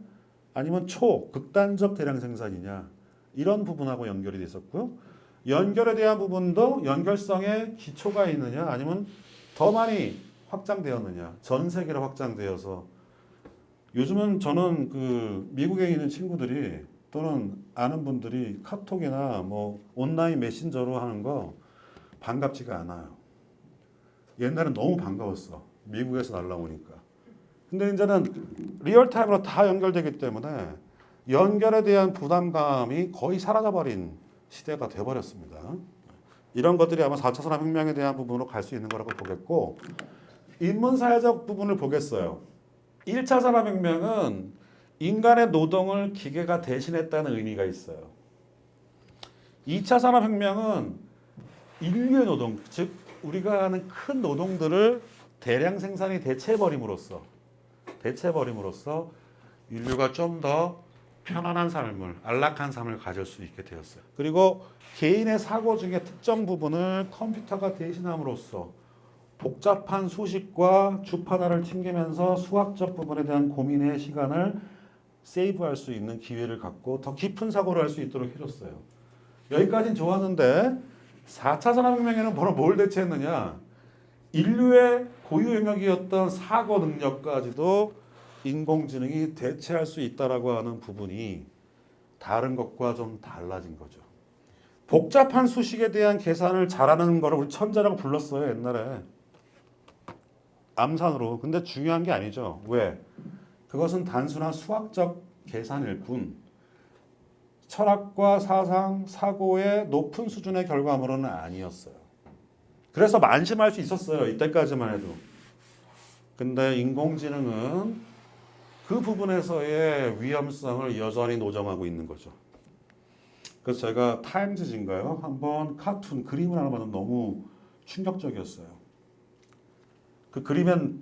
아니면 극단적 대량 생산이냐 이런 부분하고 연결이 됐었고요. 연결에 대한 부분도 연결성에 기초가 있느냐 아니면 더 많이 확장되었느냐 전 세계로 확장되어서 요즘은 저는 그 미국에 있는 친구들이 또는 아는 분들이 카톡이나 뭐 온라인 메신저로 하는 거 반갑지가 않아요. 옛날엔 너무 반가웠어. 미국에서 날라오니까. 근데 이제는 리얼타임으로 다 연결되기 때문에 연결에 대한 부담감이 거의 사라져버린 시대가 돼버렸습니다. 이런 것들이 아마 4차 산업혁명에 대한 부분으로 갈 수 있는 거라고 보겠고 인문사회적 부분을 보겠어요. 1차 산업혁명은 인간의 노동을 기계가 대신했다는 의미가 있어요. 2차 산업혁명은 인류의 노동, 즉 우리가 하는 큰 노동들을 대량 생산이 대체해버림으로써 인류가 좀 더 편안한 삶을, 안락한 삶을 가질 수 있게 되었어요. 그리고 개인의 사고 중에 특정 부분을 컴퓨터가 대신함으로써 복잡한 수식과 주파단을 튕기면서 수학적 부분에 대한 고민의 시간을 세이브할 수 있는 기회를 갖고 더 깊은 사고를 할 수 있도록 해줬어요. 여기까지는 좋았는데 4차 산업혁명에는 바로 뭘 대체했느냐? 인류의 고유 영역이었던 사고 능력까지도 인공지능이 대체할 수 있다라고 하는 부분이 다른 것과 좀 달라진 거죠. 복잡한 수식에 대한 계산을 잘하는 거를 우리 천재라고 불렀어요, 옛날에. 암산으로. 근데 중요한 게 아니죠. 왜? 그것은 단순한 수학적 계산일 뿐 철학과 사상, 사고의 높은 수준의 결과물은 아니었어요. 그래서 안심할 수 있었어요. 이때까지만 해도. 근데 인공지능은 그 부분에서의 위험성을 여전히 노정하고 있는 거죠. 그래서 제가 타임즈인가요? 한번 카툰 그림을 하나 봤는데 너무 충격적이었어요. 그 그림엔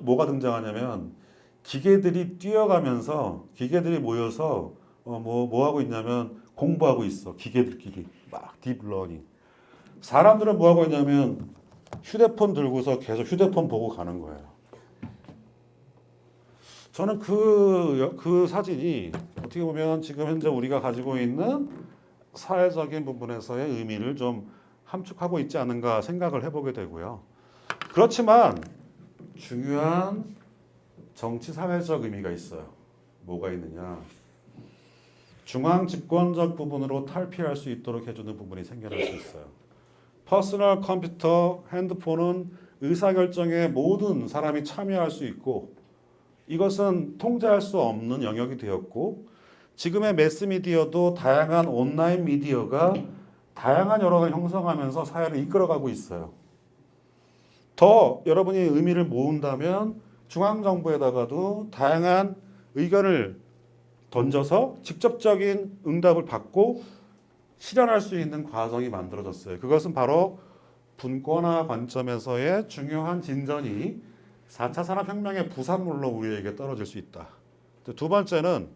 뭐가 등장하냐면 기계들이 뛰어가면서 기계들이 모여서 뭐 하고 있냐면 공부하고 있어. 기계들끼리 막 딥러닝. 사람들은 뭐 하고 있냐면 휴대폰 들고서 계속 휴대폰 보고 가는 거예요. 저는 그 사진이 어떻게 보면 지금 현재 우리가 가지고 있는 사회적인 부분에서의 의미를 좀 함축하고 있지 않은가 생각을 해보게 되고요. 그렇지만 중요한 정치 사회적 의미가 있어요. 뭐가 있느냐? 중앙 집권적 부분으로 탈피할 수 있도록 해주는 부분이 생겨날 수 있어요. 퍼스널 컴퓨터, 핸드폰은 의사결정에 모든 사람이 참여할 수 있고 이것은 통제할 수 없는 영역이 되었고 지금의 매스미디어도 다양한 온라인 미디어가 다양한 여론을 형성하면서 사회를 이끌어가고 있어요. 더 여러분이 의미를 모은다면 중앙정부에다가도 다양한 의견을 던져서 직접적인 응답을 받고 실현할 수 있는 과정이 만들어졌어요. 그것은 바로 분권화 관점에서의 중요한 진전이 4차 산업혁명의 부산물로 우리에게 떨어질 수 있다. 두 번째는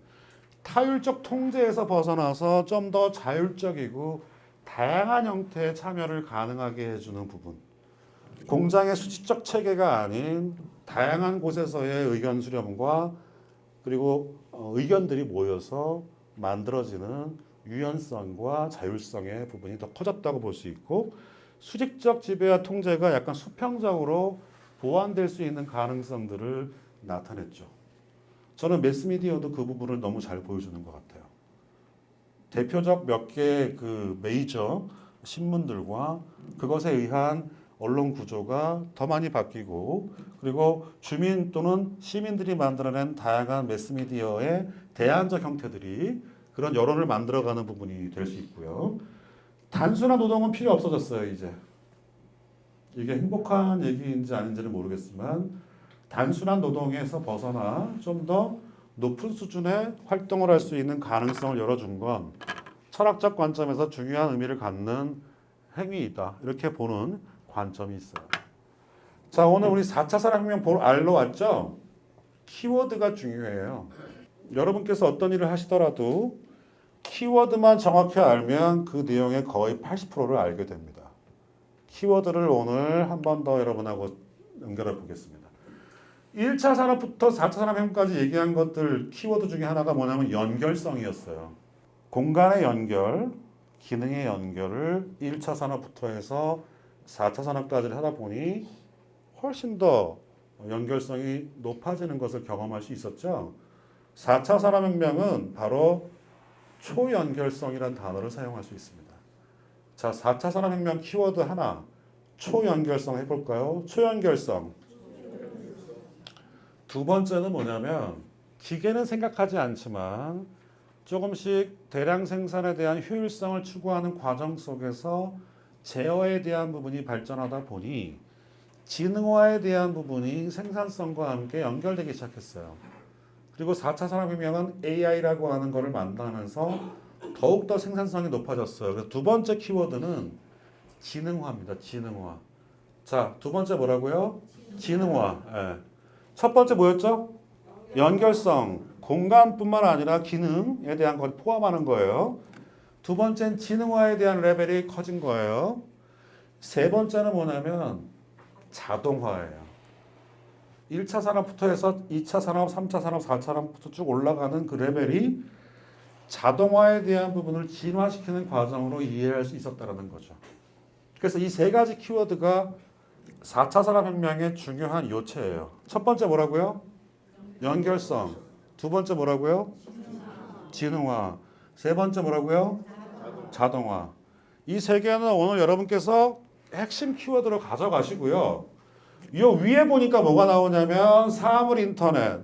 타율적 통제에서 벗어나서 좀 더 자율적이고 다양한 형태의 참여를 가능하게 해주는 부분. 공장의 수직적 체계가 아닌 다양한 곳에서의 의견 수렴과 그리고 의견들이 모여서 만들어지는 유연성과 자율성의 부분이 더 커졌다고 볼 수 있고, 수직적 지배와 통제가 약간 수평적으로 보완될 수 있는 가능성들을 나타냈죠. 저는 매스미디어도 그 부분을 너무 잘 보여주는 것 같아요. 대표적 몇 개의 그 메이저 신문들과 그것에 의한 언론 구조가 더 많이 바뀌고, 그리고 주민 또는 시민들이 만들어낸 다양한 매스미디어의 대안적 형태들이 그런 여론을 만들어가는 부분이 될 수 있고요. 단순한 노동은 필요 없어졌어요. 이제 이게 행복한 얘기인지 아닌지는 모르겠지만 단순한 노동에서 벗어나 좀 더 높은 수준의 활동을 할 수 있는 가능성을 열어준 건 철학적 관점에서 중요한 의미를 갖는 행위이다. 이렇게 보는 관점이 있어요. 자, 오늘 우리 4차 산업혁명 알러 왔죠? 키워드가 중요해요. 여러분께서 어떤 일을 하시더라도 키워드만 정확히 알면 그 내용의 거의 80%를 알게 됩니다. 키워드를 오늘 한 번 더 여러분하고 연결해 보겠습니다. 1차 산업부터 4차 산업혁명까지 얘기한 것들 키워드 중에 하나가 뭐냐면 연결성이었어요. 공간의 연결, 기능의 연결을 1차 산업부터 해서 4차 산업까지 하다 보니 훨씬 더 연결성이 높아지는 것을 경험할 수 있었죠. 4차 산업혁명은 바로 초연결성이라는 단어를 사용할 수 있습니다. 자, 4차 산업혁명 키워드 하나, 초연결성 해볼까요? 초연결성. 두 번째는 뭐냐면 기계는 생각하지 않지만 조금씩 대량 생산에 대한 효율성을 추구하는 과정 속에서 제어에 대한 부분이 발전하다 보니 지능화에 대한 부분이 생산성과 함께 연결되기 시작했어요. 그리고 4차 산업혁명은 AI라고 하는 것을 만나면서 더욱더 생산성이 높아졌어요. 그래서 두 번째 키워드는 지능화입니다. 지능화. 자, 두 번째 뭐라고요? 지능화. 예. 첫 번째 뭐였죠? 연결성. 공간뿐만 아니라 기능에 대한 걸 포함하는 거예요. 두 번째는 지능화에 대한 레벨이 커진 거예요. 세 번째는 뭐냐면 자동화예요. 1차 산업부터 해서 2차 산업, 3차 산업, 4차 산업부터 쭉 올라가는 그 레벨이 자동화에 대한 부분을 진화시키는 과정으로 이해할 수 있었다는 거죠. 그래서 이 세 가지 키워드가 4차 산업혁명의 중요한 요체예요. 첫 번째 뭐라고요? 연결성. 두 번째 뭐라고요? 지능화. 세 번째 뭐라고요? 자동화. 이 세 개는 오늘 여러분께서 핵심 키워드로 가져가시고요. 이 위에 보니까 뭐가 나오냐면 사물 인터넷,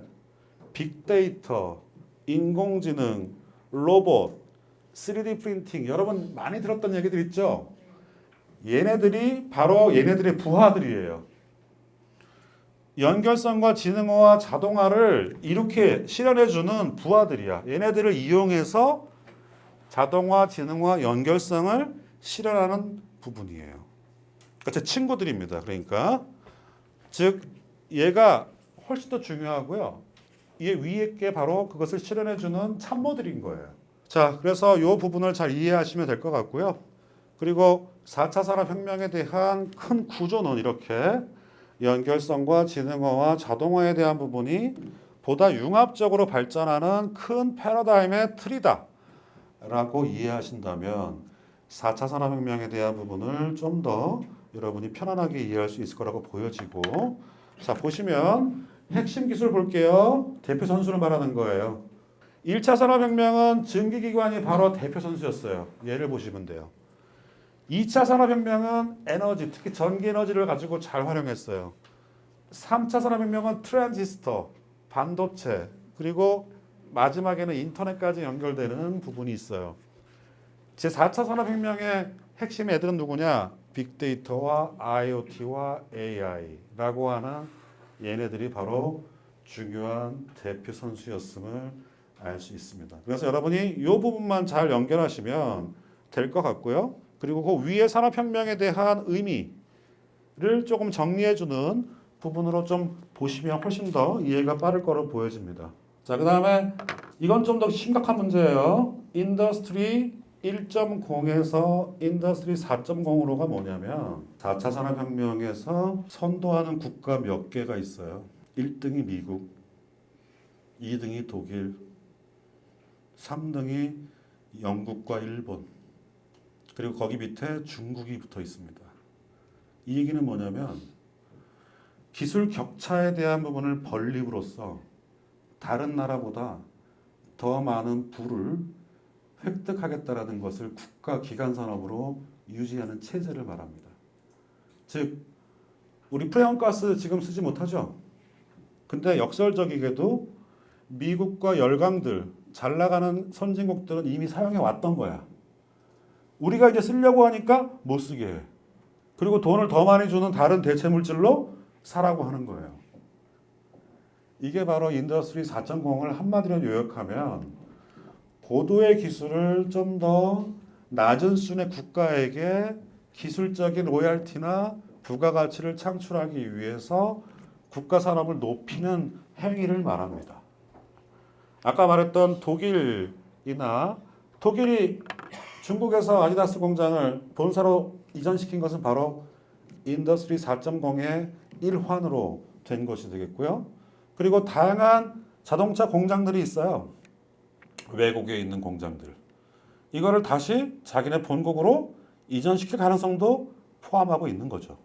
빅데이터, 인공지능, 로봇, 3D 프린팅. 여러분 많이 들었던 얘기들 있죠? 얘네들이 바로 얘네들의 부하들이에요. 연결성과 지능화와 자동화를 이렇게 실현해주는 부하들이야. 얘네들을 이용해서 자동화, 지능화, 연결성을 실현하는 부분이에요. 그러니까 제 친구들입니다. 그러니까 즉 얘가 훨씬 더 중요하고요. 얘 위에 게 바로 그것을 실현해주는 참모들인 거예요. 자, 그래서 이 부분을 잘 이해하시면 될 것 같고요. 그리고 4차 산업혁명에 대한 큰 구조는 이렇게 연결성과 지능화와 자동화에 대한 부분이 보다 융합적으로 발전하는 큰 패러다임의 틀이다 라고 이해하신다면 4차 산업혁명에 대한 부분을 좀 더 여러분이 편안하게 이해할 수 있을 거라고 보여지고, 자 보시면 핵심 기술 볼게요. 대표 선수를 말하는 거예요. 1차 산업혁명은 증기기관이 바로 대표 선수였어요. 예를 보시면 돼요. 2차 산업혁명은 에너지, 특히 전기에너지를 가지고 잘 활용했어요. 3차 산업혁명은 트랜지스터, 반도체, 그리고 마지막에는 인터넷까지 연결되는 부분이 있어요. 제4차 산업혁명의 핵심 애들은 누구냐? 빅데이터와 IoT와 AI라고 하는 얘네들이 바로 중요한 대표 선수였음을 알 수 있습니다. 그래서 여러분이 이 부분만 잘 연결하시면 될 것 같고요. 그리고 그 위의 산업혁명에 대한 의미를 조금 정리해주는 부분으로 좀 보시면 훨씬 더 이해가 빠를 거로 보여집니다. 자, 그 다음에 이건 좀 더 심각한 문제예요. 인더스트리 1.0에서 인더스트리 4.0으로가 뭐냐면 4차 산업혁명에서 선도하는 국가 몇 개가 있어요. 1등이 미국, 2등이 독일, 3등이 영국과 일본, 그리고 거기 밑에 중국이 붙어 있습니다. 이 얘기는 뭐냐면 기술 격차에 대한 부분을 벌림으로써 다른 나라보다 더 많은 부를 획득하겠다라는 것을 국가 기간 산업으로 유지하는 체제를 말합니다. 즉 우리 프레온가스 지금 쓰지 못하죠. 근데 역설적이게도 미국과 열강들 잘 나가는 선진국들은 이미 사용해 왔던 거야. 우리가 이제 쓰려고 하니까 못 쓰게 해. 그리고 돈을 더 많이 주는 다른 대체 물질로 사라고 하는 거예요. 이게 바로 인더스트리 4.0을 한마디로 요약하면 고도의 기술을 좀 더 낮은 수준의 국가에게 기술적인 로얄티나 부가가치를 창출하기 위해서 국가 산업을 높이는 행위를 말합니다. 아까 말했던 독일이나 독일이 중국에서 아디다스 공장을 본사로 이전시킨 것은 바로 인더스트리 4.0의 일환으로 된 것이 되겠고요. 그리고 다양한 자동차 공장들이 있어요. 외국에 있는 공장들. 이거를 다시 자기네 본국으로 이전시킬 가능성도 포함하고 있는 거죠.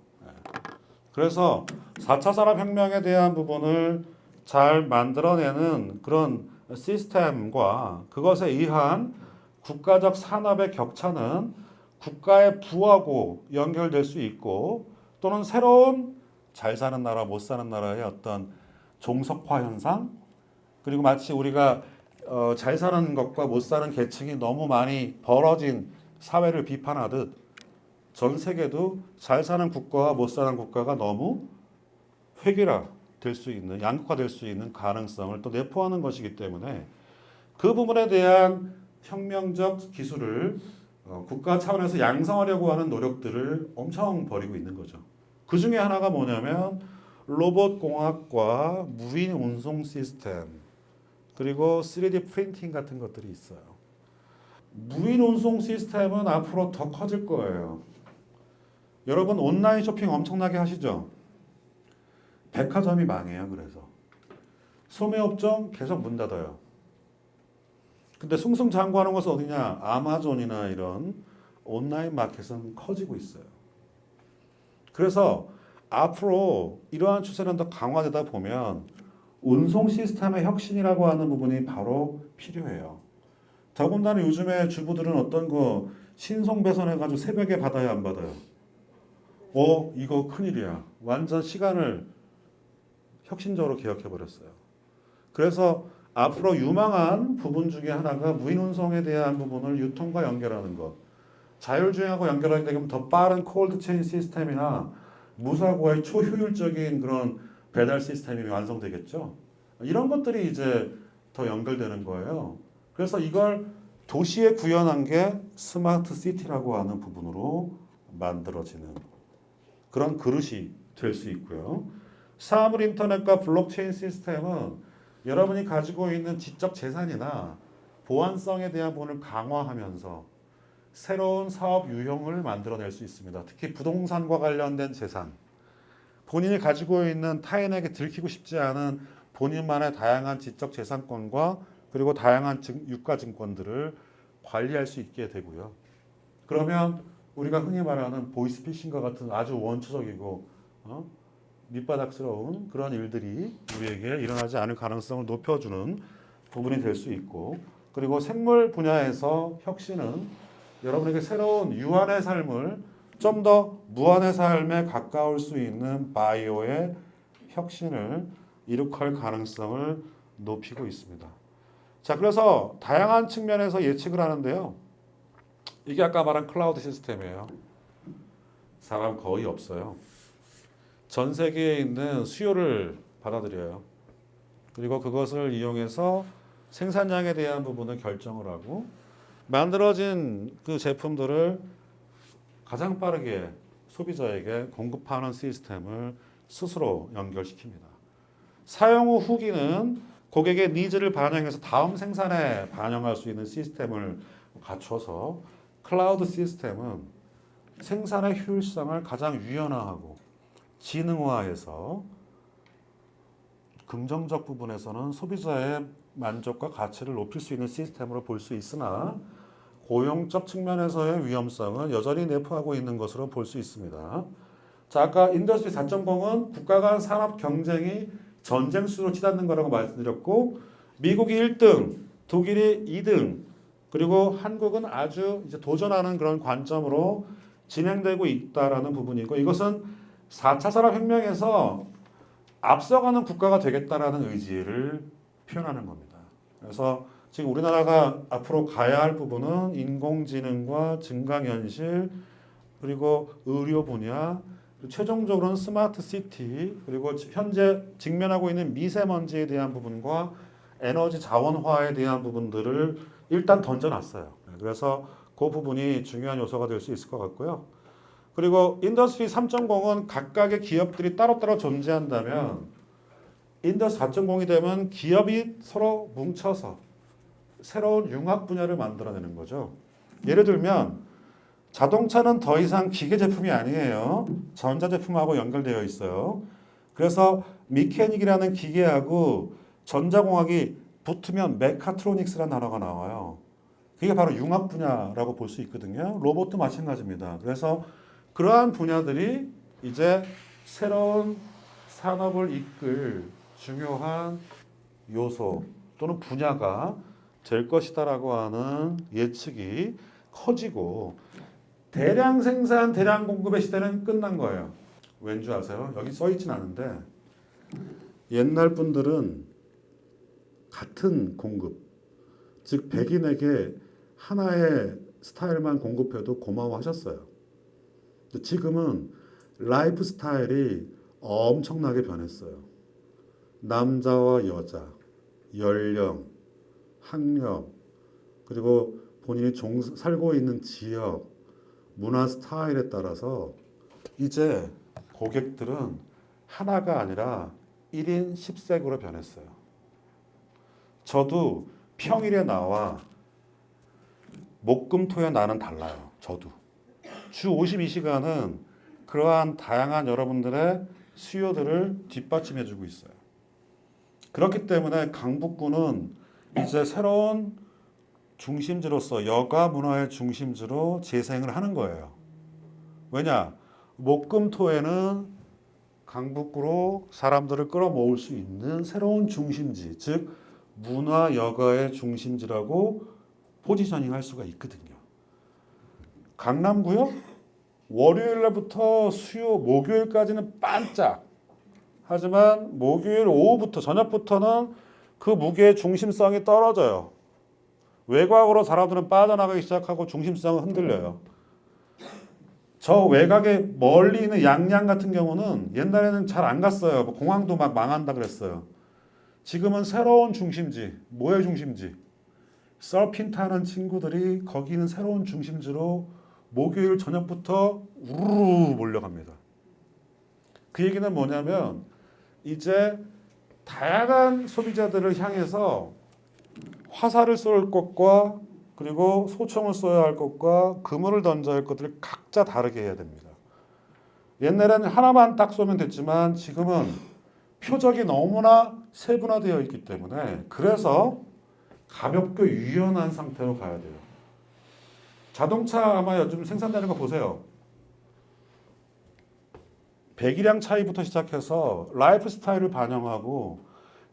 그래서 4차 산업혁명에 대한 부분을 잘 만들어내는 그런 시스템과 그것에 의한 국가적 산업의 격차는 국가의 부하고 연결될 수 있고 또는 새로운 잘 사는 나라, 못 사는 나라의 어떤 종속화 현상 그리고 마치 우리가 잘 사는 것과 못 사는 계층이 너무 많이 벌어진 사회를 비판하듯 전 세계도 잘 사는 국가와 못 사는 국가가 너무 획일화될 수 있는 양극화될 수 있는 가능성을 또 내포하는 것이기 때문에 그 부분에 대한 혁명적 기술을 국가 차원에서 양성하려고 하는 노력들을 엄청 벌이고 있는 거죠. 그 중에 하나가 뭐냐면 로봇 공학과 무인 운송 시스템 그리고 3D 프린팅 같은 것들이 있어요. 무인 운송 시스템은 앞으로 더 커질 거예요. 여러분 온라인 쇼핑 엄청나게 하시죠? 백화점이 망해요. 그래서 소매업종 계속 문 닫아요. 근데 승승장구하는 것은 어디냐? 아마존이나 이런 온라인 마켓은 커지고 있어요. 그래서 앞으로 이러한 추세는 더 강화되다 보면 운송 시스템의 혁신이라고 하는 부분이 바로 필요해요. 더군다나 요즘에 주부들은 어떤 거 신송 배송해가지고 새벽에 받아야 안 받아요? 이거 큰일이야. 완전 시간을 혁신적으로 개혁해버렸어요. 그래서 앞으로 유망한 부분 중에 하나가 무인 운송에 대한 부분을 유통과 연결하는 것. 자율주행하고 연결하게 되면 더 빠른 콜드 체인 시스템이나 무사고의 초효율적인 그런 배달 시스템이 완성되겠죠. 이런 것들이 이제 더 연결되는 거예요. 그래서 이걸 도시에 구현한 게 스마트 시티라고 하는 부분으로 만들어지는 그런 그릇이 될 수 있고요. 사물 인터넷과 블록체인 시스템은 여러분이 가지고 있는 지적 재산이나 보안성에 대한 부분을 강화하면서 새로운 사업 유형을 만들어낼 수 있습니다. 특히 부동산과 관련된 재산, 본인이 가지고 있는 타인에게 들키고 싶지 않은 본인만의 다양한 지적 재산권과 그리고 다양한 유가 증권들을 관리할 수 있게 되고요. 그러면 우리가 흔히 말하는 보이스피싱과 같은 아주 원초적이고 밑바닥스러운 그런 일들이 우리에게 일어나지 않을 가능성을 높여주는 부분이 될 수 있고 그리고 생물 분야에서 혁신은 여러분에게 새로운 유한의 삶을 좀 더 무한의 삶에 가까울 수 있는 바이오의 혁신을 이룩할 가능성을 높이고 있습니다. 자, 그래서 다양한 측면에서 예측을 하는데요. 이게 아까 말한 클라우드 시스템이에요. 사람 거의 없어요. 전 세계에 있는 수요를 받아들여요. 그리고 그것을 이용해서 생산량에 대한 부분을 결정을 하고 만들어진 그 제품들을 가장 빠르게 소비자에게 공급하는 시스템을 스스로 연결시킵니다. 사용 후 후기는 고객의 니즈를 반영해서 다음 생산에 반영할 수 있는 시스템을 갖춰서 클라우드 시스템은 생산의 효율성을 가장 유연화하고 지능화해서 긍정적 부분에서는 소비자의 만족과 가치를 높일 수 있는 시스템으로 볼 수 있으나 고용적 측면에서의 위험성은 여전히 내포하고 있는 것으로 볼 수 있습니다. 자, 아까 인더스트리 4.0은 국가 간 산업 경쟁이 전쟁 수로 치닫는 거라고 말씀드렸고 미국이 1등, 독일이 2등, 그리고 한국은 아주 이제 도전하는 그런 관점으로 진행되고 있다라는 부분이고 이것은 4차 산업혁명에서 앞서가는 국가가 되겠다라는 의지를 표현하는 겁니다. 그래서 지금 우리나라가 앞으로 가야 할 부분은 인공지능과 증강현실 그리고 의료 분야 최종적으로는 스마트 시티 그리고 현재 직면하고 있는 미세먼지에 대한 부분과 에너지 자원화에 대한 부분들을 일단 던져놨어요. 그래서 그 부분이 중요한 요소가 될 수 있을 것 같고요. 그리고 인더스트리 3.0은 각각의 기업들이 따로따로 존재한다면 인더스트리 4.0이 되면 기업이 서로 뭉쳐서 새로운 융합 분야를 만들어내는 거죠. 예를 들면 자동차는 더 이상 기계 제품이 아니에요. 전자 제품하고 연결되어 있어요. 그래서 미케닉이라는 기계하고 전자공학이 붙으면 메카트로닉스라는 단어가 나와요. 그게 바로 융합 분야라고 볼 수 있거든요. 로봇도 마찬가지입니다. 그래서 그러한 분야들이 이제 새로운 산업을 이끌 중요한 요소 또는 분야가 될 것이다라고 하는 예측이 커지고 대량 생산, 대량 공급의 시대는 끝난 거예요. 왠지 아세요? 여기 써 있진 않은데 옛날 분들은 같은 공급, 즉 백인에게 하나의 스타일만 공급해도 고마워하셨어요. 지금은 라이프 스타일이 엄청나게 변했어요. 남자와 여자, 연령, 학력, 그리고 본인이 살고 있는 지역, 문화 스타일에 따라서 이제 고객들은 하나가 아니라 1인 10색으로 변했어요. 저도 평일에 나와 목금토에 나는 달라요. 저도. 주 52시간은 그러한 다양한 여러분들의 수요들을 뒷받침해주고 있어요. 그렇기 때문에 강북구는 이제 새로운 중심지로서 여가 문화의 중심지로 재생을 하는 거예요. 왜냐? 목금토에는 강북구로 사람들을 끌어모을 수 있는 새로운 중심지, 즉 문화 여가의 중심지라고 포지셔닝 할 수가 있거든요. 강남구요? 월요일날부터 수요 목요일까지는 반짝. 하지만 목요일 오후부터 저녁부터는 그 무게의 중심성이 떨어져요. 외곽으로 사람들은 빠져나가기 시작하고 중심성은 흔들려요. 저 외곽에 멀리 있는 양양 같은 경우는 옛날에는 잘 안 갔어요. 공항도 막 망한다 그랬어요. 지금은 새로운 중심지, 뭐의 중심지? 서핑 타는 친구들이 거기 있는 새로운 중심지로 목요일 저녁부터 우르르 몰려갑니다. 그 얘기는 뭐냐면 이제 다양한 소비자들을 향해서 화살을 쏠 것과 그리고 소총을 쏘아야 할 것과 그물을 던져야 할 것들을 각자 다르게 해야 됩니다. 옛날에는 하나만 딱 쏘면 됐지만 지금은 표적이 너무나 세분화되어 있기 때문에 그래서 가볍고 유연한 상태로 가야 돼요. 자동차 아마 요즘 생산되는 거 보세요. 배기량 차이부터 시작해서 라이프 스타일을 반영하고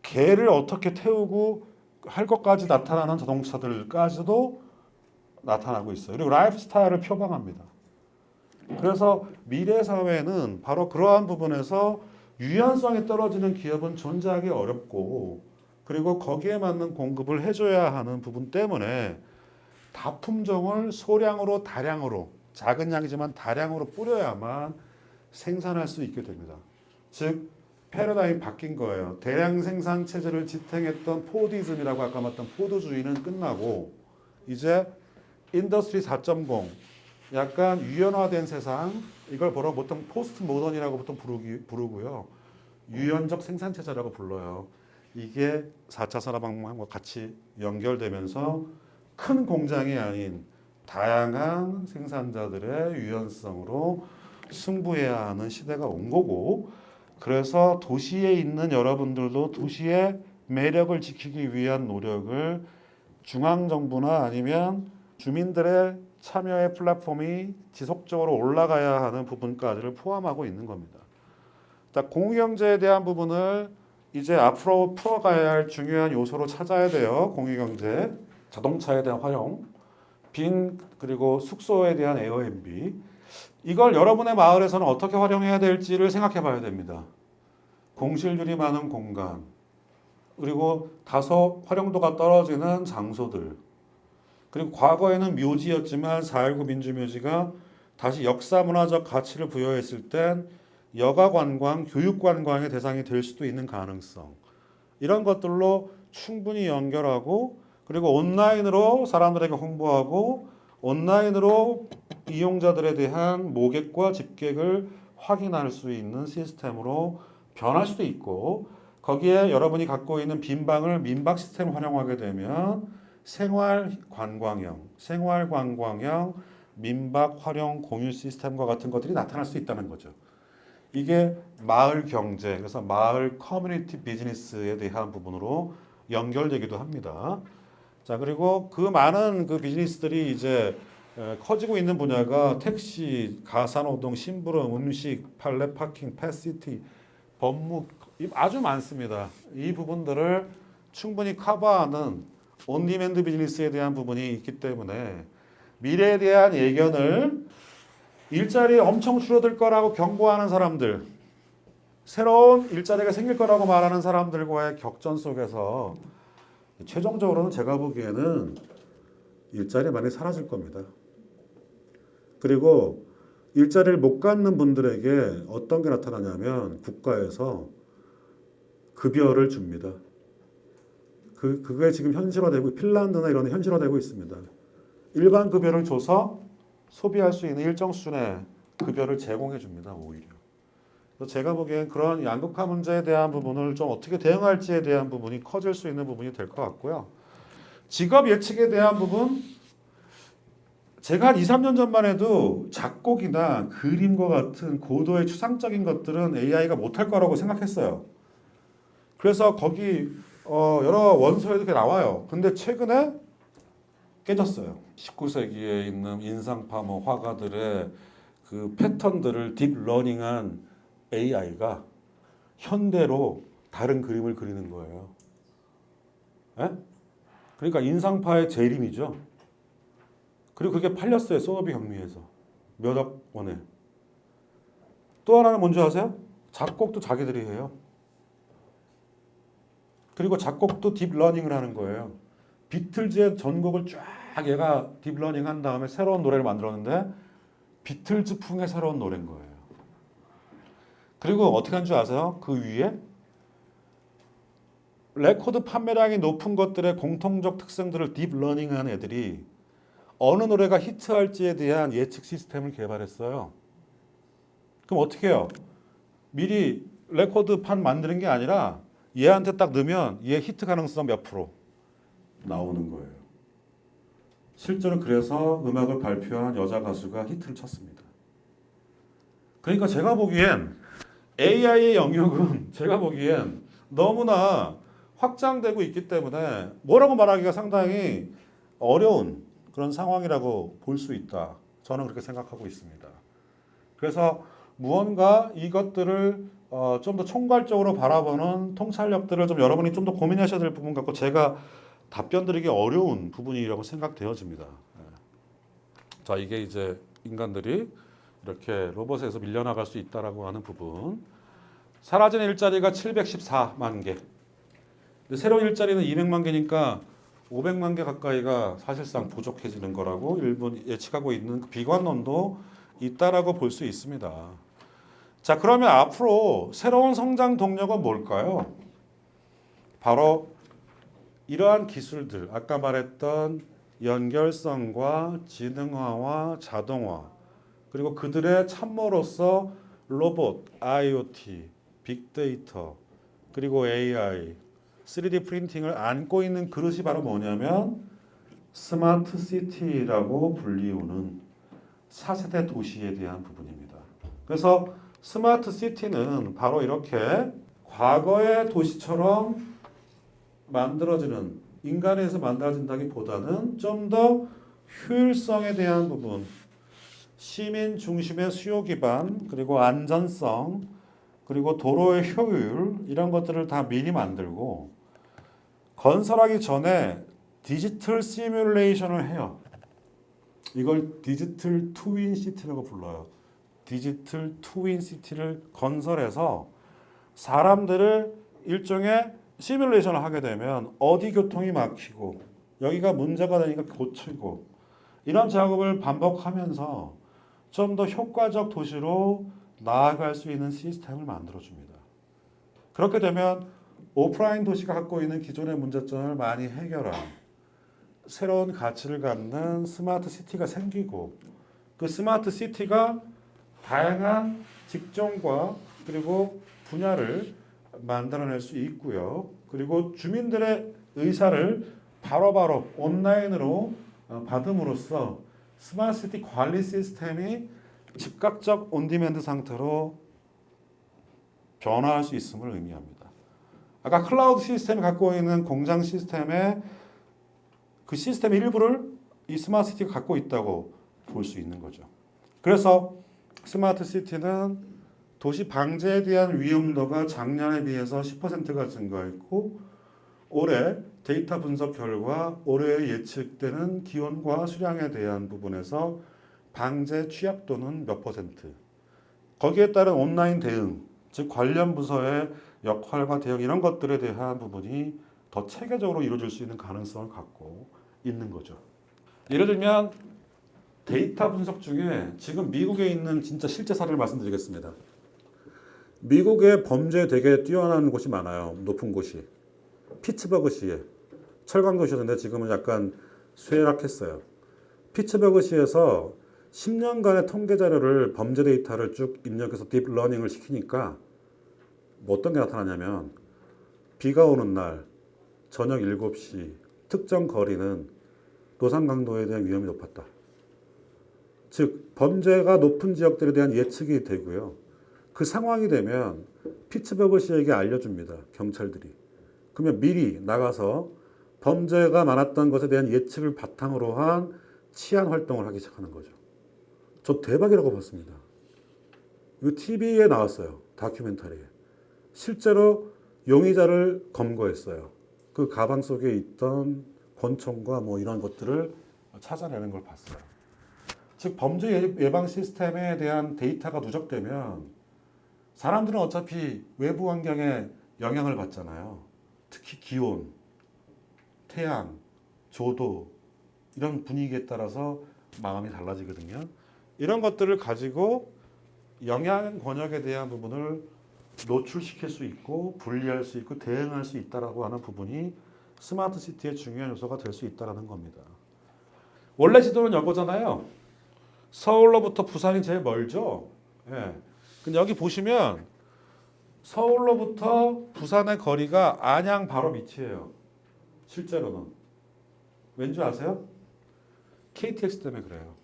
개를 어떻게 태우고 할 것까지 나타나는 자동차들까지도 나타나고 있어요. 그리고 라이프 스타일을 표방합니다. 그래서 미래 사회는 바로 그러한 부분에서 유연성이 떨어지는 기업은 존재하기 어렵고 그리고 거기에 맞는 공급을 해줘야 하는 부분 때문에 다품종을 소량으로 다량으로 작은 양이지만 다량으로 뿌려야만 생산할 수 있게 됩니다. 즉 패러다임이 바뀐 거예요. 대량 생산 체제를 지탱했던 포디즘이라고 아까 말했던 포도주의는 끝나고 이제 인더스트리 4.0 약간 유연화된 세상 이걸 보통 포스트 모던이라고 보통 부르고요. 유연적 생산 체제라고 불러요. 이게 4차 산업혁명과 같이 연결되면서 큰 공장이 아닌 다양한 생산자들의 유연성으로 승부해야 하는 시대가 온 거고 그래서 도시에 있는 여러분들도 도시의 매력을 지키기 위한 노력을 중앙정부나 아니면 주민들의 참여의 플랫폼이 지속적으로 올라가야 하는 부분까지를 포함하고 있는 겁니다. 공유경제에 대한 부분을 이제 앞으로 풀어가야 할 중요한 요소로 찾아야 돼요. 공유경제, 자동차에 대한 활용, 그리고 숙소에 대한 에어비앤비. 이걸 여러분의 마을에서는 어떻게 활용해야 될지를 생각해 봐야 됩니다. 공실률이 많은 공간, 그리고 다소 활용도가 떨어지는 장소들, 그리고 과거에는 묘지였지만 4.19 민주묘지가 다시 역사문화적 가치를 부여했을 땐 여가관광, 교육관광의 대상이 될 수도 있는 가능성 이런 것들로 충분히 연결하고 그리고 온라인으로 사람들에게 홍보하고 온라인으로 이용자들에 대한 모객과 집객을 확인할 수 있는 시스템으로 변할 수도 있고 거기에 여러분이 갖고 있는 빈 방을 민박 시스템을 활용하게 되면 생활관광형 민박 활용 공유 시스템과 같은 것들이 나타날 수 있다는 거죠. 이게 마을 경제, 그래서 마을 커뮤니티 비즈니스에 대한 부분으로 연결되기도 합니다. 자, 그리고 그 많은 그 비즈니스들이 이제 커지고 있는 분야가 택시, 가사노동, 심부름, 음식, 팔레 파킹, 펫시티, 법무 아주 많습니다. 이 부분들을 충분히 커버하는 온디맨드 비즈니스에 대한 부분이 있기 때문에 미래에 대한 예견을 일자리 엄청 줄어들 거라고 경고하는 사람들, 새로운 일자리가 생길 거라고 말하는 사람들과의 격전 속에서 최종적으로는 제가 보기에는 일자리 많이 사라질 겁니다. 그리고 일자리를 못 갖는 분들에게 어떤 게 나타나냐면 국가에서 급여를 줍니다. 그게 지금 현실화되고 핀란드나 이런 데 현실화되고 있습니다. 일반 급여를 줘서 소비할 수 있는 일정 수준의 급여를 제공해 줍니다. 오히려. 그래서 제가 보기엔 그런 양극화 문제에 대한 부분을 좀 어떻게 대응할지에 대한 부분이 커질 수 있는 부분이 될 것 같고요. 직업 예측에 대한 부분 제가 한 2, 3년 전만 해도 작곡이나 그림과 같은 고도의 추상적인 것들은 AI가 못할 거라고 생각했어요. 그래서 거기 여러 원서에도 이렇게 나와요. 근데 최근에 깨졌어요. 19세기에 있는 인상파 화가들의 그 패턴들을 딥러닝한 AI가 현대로 다른 그림을 그리는 거예요. 에? 그러니까 인상파의 재림이죠. 그리고 그게 팔렸어요. 소더비 경미에서. 몇억 원에. 또 하나는 뭔지 아세요? 작곡도 자기들이 해요. 그리고 작곡도 딥러닝을 하는 거예요. 비틀즈의 전곡을 쫙 얘가 딥러닝 한 다음에 새로운 노래를 만들었는데 비틀즈풍의 새로운 노래인 거예요. 그리고 어떻게 한 줄 아세요? 그 위에 레코드 판매량이 높은 것들의 공통적 특성들을 딥러닝한 애들이 어느 노래가 히트할지에 대한 예측 시스템을 개발했어요. 그럼 어떻게 해요? 미리 레코드판 만드는 게 아니라 얘한테 딱 넣으면 얘 히트 가능성 몇 프로 나오는 거예요. 실제로 그래서 음악을 발표한 여자 가수가 히트를 쳤습니다. 그러니까 제가 보기엔 AI의 영역은 제가 보기엔 너무나 확장되고 있기 때문에 뭐라고 말하기가 상당히 어려운 그런 상황이라고 볼 수 있다. 저는 그렇게 생각하고 있습니다. 그래서 무언가 이것들을 좀 더 총괄적으로 바라보는 통찰력들을 좀 여러분이 좀 더 고민하셔야 될 부분 같고 제가 답변 드리기 어려운 부분이라고 생각되어집니다. 자, 이게 이제 인간들이 이렇게 로봇에서 밀려나갈 수 있다라고 하는 부분. 사라진 일자리가 714만 개. 근데 새로운 일자리는 200만 개니까 500만 개 가까이가 사실상 부족해지는 거라고 일본 예측하고 있는 비관론도 있다라고 볼 수 있습니다. 자, 그러면 앞으로 새로운 성장 동력은 뭘까요? 바로 이러한 기술들, 아까 말했던 연결성과 지능화와 자동화, 그리고 그들의 참모로서 로봇, IoT, 빅데이터, 그리고 AI, 3D 프린팅을 안고 있는 그릇이 바로 뭐냐면 스마트 시티라고 불리우는 4세대 도시에 대한 부분입니다. 그래서 스마트 시티는 바로 이렇게 과거의 도시처럼 만들어지는, 인간에 의해서 만들어진다기보다는 좀 더 효율성에 대한 부분, 시민 중심의 수요 기반, 그리고 안전성, 그리고 도로의 효율, 이런 것들을 다 미리 만들고 건설하기 전에 디지털 시뮬레이션을 해요. 이걸 디지털 트윈 시티라고 불러요. 디지털 트윈 시티를 건설해서 사람들을 일종의 시뮬레이션을 하게 되면 어디 교통이 막히고 여기가 문제가 되니까 고치고 이런 작업을 반복하면서 좀 더 효과적 도시로 나아갈 수 있는 시스템을 만들어줍니다. 그렇게 되면 오프라인 도시가 갖고 있는 기존의 문제점을 많이 해결한 새로운 가치를 갖는 스마트 시티가 생기고 그 스마트 시티가 다양한 직종과 그리고 분야를 만들어낼 수 있고요. 그리고 주민들의 의사를 바로바로 온라인으로 받음으로써 스마트 시티 관리 시스템이 즉각적 온디맨드 상태로 변화할 수 있음을 의미합니다. 아까 클라우드 시스템이 갖고 있는 공장 시스템의 그 시스템의 일부를 이 스마트 시티가 갖고 있다고 볼 수 있는 거죠. 그래서 스마트 시티는 도시 방제에 대한 위험도가 작년에 비해서 10%가 증가했고 올해 데이터 분석 결과 올해 예측되는 기온과 수량에 대한 부분에서 방제 취약도는 몇 퍼센트, 거기에 따른 온라인 대응, 즉 관련 부서의 역할과 대응 이런 것들에 대한 부분이 더 체계적으로 이루어질 수 있는 가능성을 갖고 있는 거죠. 예를 들면 데이터 분석 중에 지금 미국에 있는 진짜 실제 사례를 말씀드리겠습니다. 미국의 범죄에 되게 뛰어난 곳이 많아요. 높은 곳이. 피츠버그시에 철강도시였는데 지금은 약간 쇠락했어요. 피츠버그시에서 10년간의 통계 자료를 범죄 데이터를 쭉 입력해서 딥러닝을 시키니까 뭐 어떤 게 나타나냐면 비가 오는 날 저녁 7시 특정 거리는 노상 강도에 대한 위험이 높았다. 즉 범죄가 높은 지역들에 대한 예측이 되고요. 그 상황이 되면 피츠버그시에게 알려줍니다. 경찰들이. 그러면 미리 나가서 범죄가 많았던 것에 대한 예측을 바탕으로 한 치안 활동을 하기 시작하는 거죠. 저 대박이라고 봤습니다. 이거 TV에 나왔어요. 다큐멘터리에. 실제로 용의자를 검거했어요. 그 가방 속에 있던 권총과 뭐 이런 것들을 찾아내는 걸 봤어요. 즉 범죄 예방 시스템에 대한 데이터가 누적되면 사람들은 어차피 외부 환경에 영향을 받잖아요. 특히 기온, 태양, 조도 이런 분위기에 따라서 마음이 달라지거든요. 이런 것들을 가지고 영양 권역에 대한 부분을 노출시킬 수 있고 분리할 수 있고 대응할 수 있다라고 하는 부분이 스마트 시티의 중요한 요소가 될 수 있다라는 겁니다. 원래 지도는 여거잖아요. 서울로부터 부산이 제일 멀죠. 예. 근데 여기 보시면 서울로부터 부산의 거리가 안양 바로 밑이에요. 실제로는. 왠지 아세요? KTX 때문에 그래요.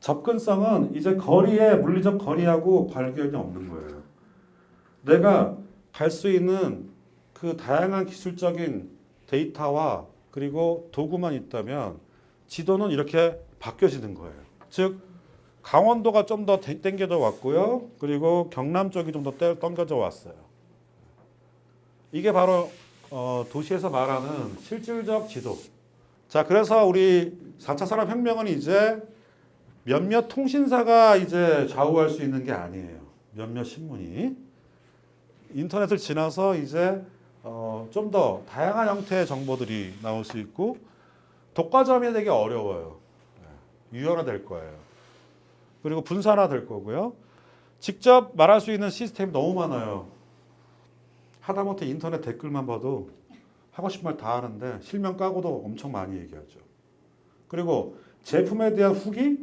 접근성은 이제 거리의 물리적 거리하고 관계가 없는 거예요. 내가 갈 수 있는 그 다양한 기술적인 데이터와 그리고 도구만 있다면 지도는 이렇게 바뀌어지는 거예요. 즉 강원도가 좀 더 당겨져 왔고요. 그리고 경남 쪽이 좀 더 당겨져 왔어요. 이게 바로 도시에서 말하는 실질적 지도. 자, 그래서 우리 4차 산업혁명은 이제 몇몇 통신사가 이제 좌우할 수 있는 게 아니에요. 몇몇 신문이. 인터넷을 지나서 이제 좀 더 다양한 형태의 정보들이 나올 수 있고 독과점이 되게 어려워요. 유연화될 거예요. 그리고 분산화될 거고요. 직접 말할 수 있는 시스템이 너무 많아요. 하다못해 인터넷 댓글만 봐도 하고 싶은 말 다 하는데 실명 까고도 엄청 많이 얘기하죠. 그리고 제품에 대한 후기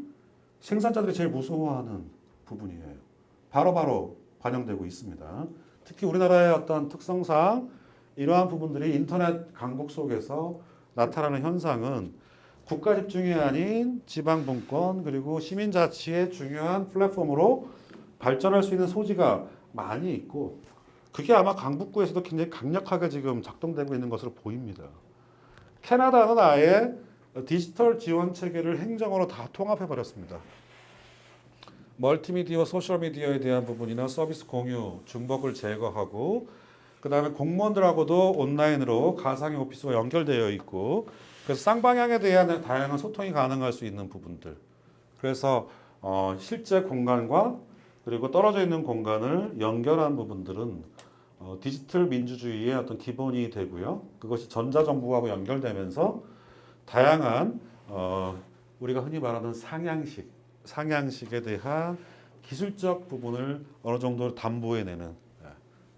생산자들이 제일 무서워하는 부분이에요. 바로바로 반영되고 있습니다. 특히 우리나라의 어떤 특성상 이러한 부분들이 인터넷 강국 속에서 나타나는 현상은 국가 집중이 아닌 지방분권 그리고 시민자치의 중요한 플랫폼으로 발전할 수 있는 소지가 많이 있고 그게 아마 강북구에서도 굉장히 강력하게 지금 작동되고 있는 것으로 보입니다. 캐나다는 아예 디지털 지원 체계를 행정으로 다 통합해 버렸습니다. 멀티미디어, 소셜미디어에 대한 부분이나 서비스 공유, 중복을 제거하고 그 다음에 공무원들하고도 온라인으로 가상의 오피스와 연결되어 있고 그래서 쌍방향에 대한 다양한 소통이 가능할 수 있는 부분들 그래서 실제 공간과 그리고 떨어져 있는 공간을 연결한 부분들은 디지털 민주주의의 어떤 기본이 되고요. 그것이 전자정부하고 연결되면서 다양한 우리가 흔히 말하는 상향식에 대한 기술적 부분을 어느 정도 담보해내는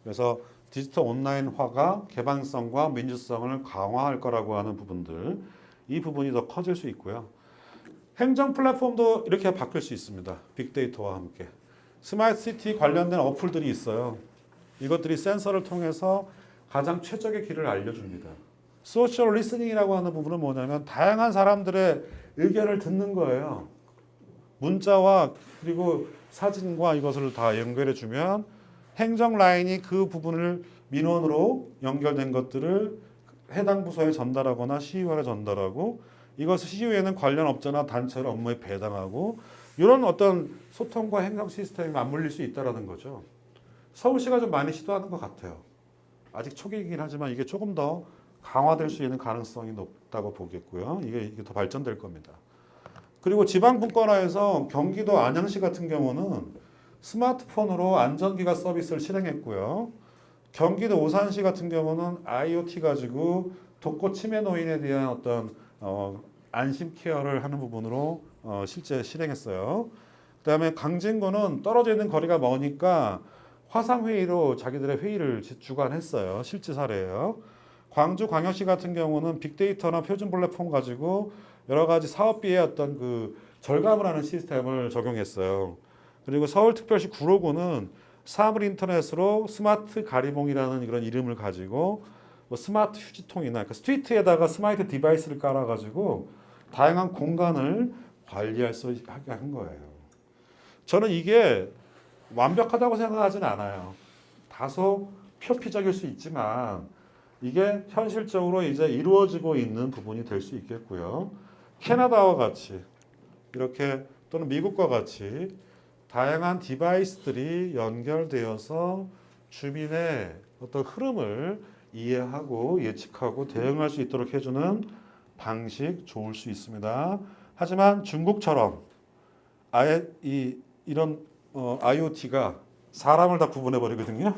그래서 디지털 온라인화가 개방성과 민주성을 강화할 거라고 하는 부분들 이 부분이 더 커질 수 있고요. 행정 플랫폼도 이렇게 바뀔 수 있습니다. 빅데이터와 함께 스마트 시티 관련된 어플들이 있어요. 이것들이 센서를 통해서 가장 최적의 길을 알려줍니다. 소셜 리스닝이라고 하는 부분은 뭐냐면 다양한 사람들의 의견을 듣는 거예요. 문자와 그리고 사진과 이것을 다 연결해 주면 행정 라인이 그 부분을 민원으로 연결된 것들을 해당 부서에 전달하거나 시의회에 전달하고 이것을 시의회는 관련 업자나 단체로 업무에 배당하고 이런 어떤 소통과 행정 시스템이 맞물릴 수 있다는 거죠. 서울시가 좀 많이 시도하는 것 같아요. 아직 초기이긴 하지만 이게 조금 더 강화될 수 있는 가능성이 높다고 보겠고요. 이게 더 발전될 겁니다. 그리고 지방분권화에서 경기도 안양시 같은 경우는 스마트폰으로 안전기가 서비스를 실행했고요. 경기도 오산시 같은 경우는 IoT 가지고 독거 치매 노인에 대한 어떤 안심 케어를 하는 부분으로 실제 실행했어요. 그다음에 강진구는 떨어져 있는 거리가 머니까 화상회의로 자기들의 회의를 주관했어요. 실제 사례예요. 광주광역시 같은 경우는 빅데이터나 표준 플랫폼 가지고 여러 가지 사업비의 어떤 그 절감을 하는 시스템을 적용했어요. 그리고 서울특별시 구로구는 사물 인터넷으로 스마트 가리봉이라는 그런 이름을 가지고 뭐 스마트 휴지통이나 그 스트리트에다가 스마트 디바이스를 깔아가지고 다양한 공간을 관리할 수 있게 한 거예요. 저는 이게 완벽하다고 생각하지는 않아요. 다소 표피적일 수 있지만 이게 현실적으로 이제 이루어지고 있는 부분이 될 수 있겠고요. 캐나다와 같이 이렇게 또는 미국과 같이 다양한 디바이스들이 연결되어서 주민의 어떤 흐름을 이해하고 예측하고 대응할 수 있도록 해주는 방식 좋을 수 있습니다. 하지만 중국처럼 아예 이런 IoT가 사람을 다 구분해 버리거든요.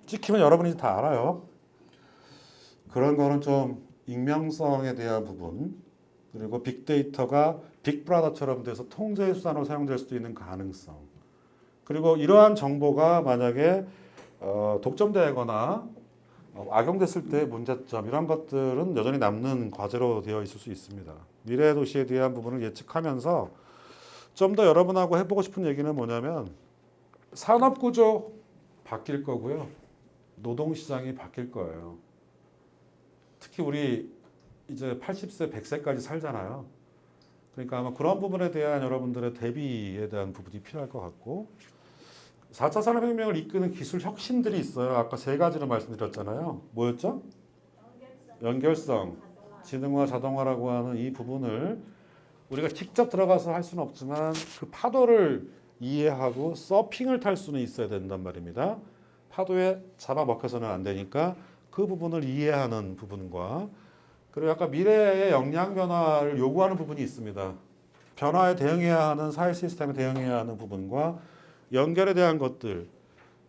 찍히면 여러분이 다 알아요. 그런 거는 좀 익명성에 대한 부분 그리고 빅데이터가 빅브라더처럼 돼서 통제 수단으로 사용될 수도 있는 가능성 그리고 이러한 정보가 만약에 독점되거나 악용됐을 때 문제점 이런 것들은 여전히 남는 과제로 되어 있을 수 있습니다. 미래 도시에 대한 부분을 예측하면서 좀 더 여러분하고 해보고 싶은 얘기는 뭐냐면 산업구조 바뀔 거고요. 노동시장이 바뀔 거예요. 특히 우리 이제 80세, 100세까지 살잖아요. 그러니까 아마 그런 부분에 대한 여러분들의 대비에 대한 부분이 필요할 것 같고 4차 산업혁명을 이끄는 기술 혁신들이 있어요. 아까 세 가지를 말씀드렸잖아요. 뭐였죠? 연결성, 지능화, 자동화라고 하는 이 부분을 우리가 직접 들어가서 할 수는 없지만 그 파도를 이해하고 서핑을 탈 수는 있어야 된단 말입니다. 파도에 잡아먹혀서는 안 되니까 그 부분을 이해하는 부분과 그리고 약간 미래의 역량 변화를 요구하는 부분이 있습니다. 변화에 대응해야 하는 사회 시스템에 대응해야 하는 부분과 연결에 대한 것들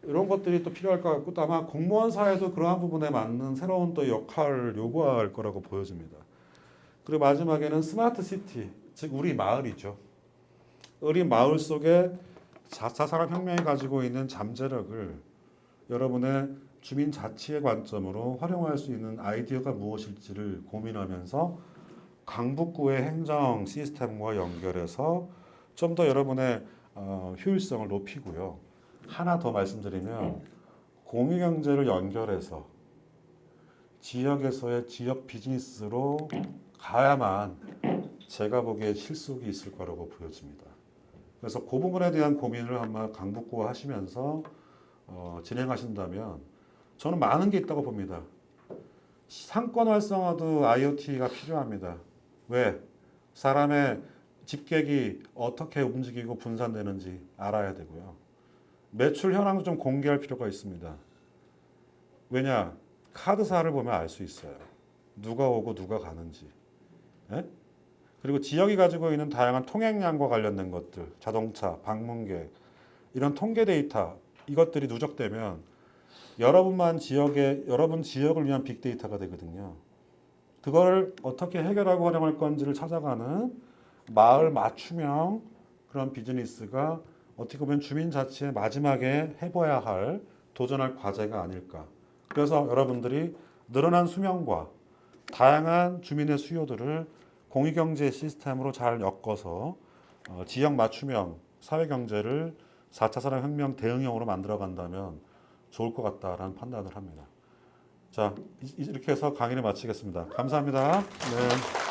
이런 것들이 또 필요할 것 같고 또 아마 공무원 사회도 그러한 부분에 맞는 새로운 또 역할을 요구할 거라고 보여집니다. 그리고 마지막에는 스마트 시티, 즉 우리 마을이죠. 우리 마을 속에 4차 산업혁명이 가지고 있는 잠재력을 여러분의 주민자치의 관점으로 활용할 수 있는 아이디어가 무엇일지를 고민하면서 강북구의 행정 시스템과 연결해서 좀 더 여러분의 효율성을 높이고요. 하나 더 말씀드리면 공유경제를 연결해서 지역에서의 지역 비즈니스로 가야만 제가 보기에 실속이 있을 거라고 보여집니다. 그래서 그 부분에 대한 고민을 아마 강북구와 하시면서 진행하신다면 저는 많은 게 있다고 봅니다. 상권 활성화도 IoT가 필요합니다. 왜? 사람의 집객이 어떻게 움직이고 분산되는지 알아야 되고요. 매출 현황도 좀 공개할 필요가 있습니다. 왜냐? 카드사를 보면 알 수 있어요. 누가 오고 누가 가는지. 예? 그리고 지역이 가지고 있는 다양한 통행량과 관련된 것들, 자동차, 방문객, 이런 통계 데이터, 이것들이 누적되면 여러분 지역을 위한 빅데이터가 되거든요. 그걸 어떻게 해결하고 활용할 건지를 찾아가는 마을 맞춤형 그런 비즈니스가 어떻게 보면 주민자치의 마지막에 해봐야 할 도전할 과제가 아닐까. 그래서 여러분들이 늘어난 수명과 다양한 주민의 수요들을 공유경제 시스템으로 잘 엮어서 지역 맞춤형 사회경제를 4차 산업혁명 대응형으로 만들어 간다면 좋을 것 같다라는 판단을 합니다. 자, 이렇게 해서 강의를 마치겠습니다. 감사합니다. 네.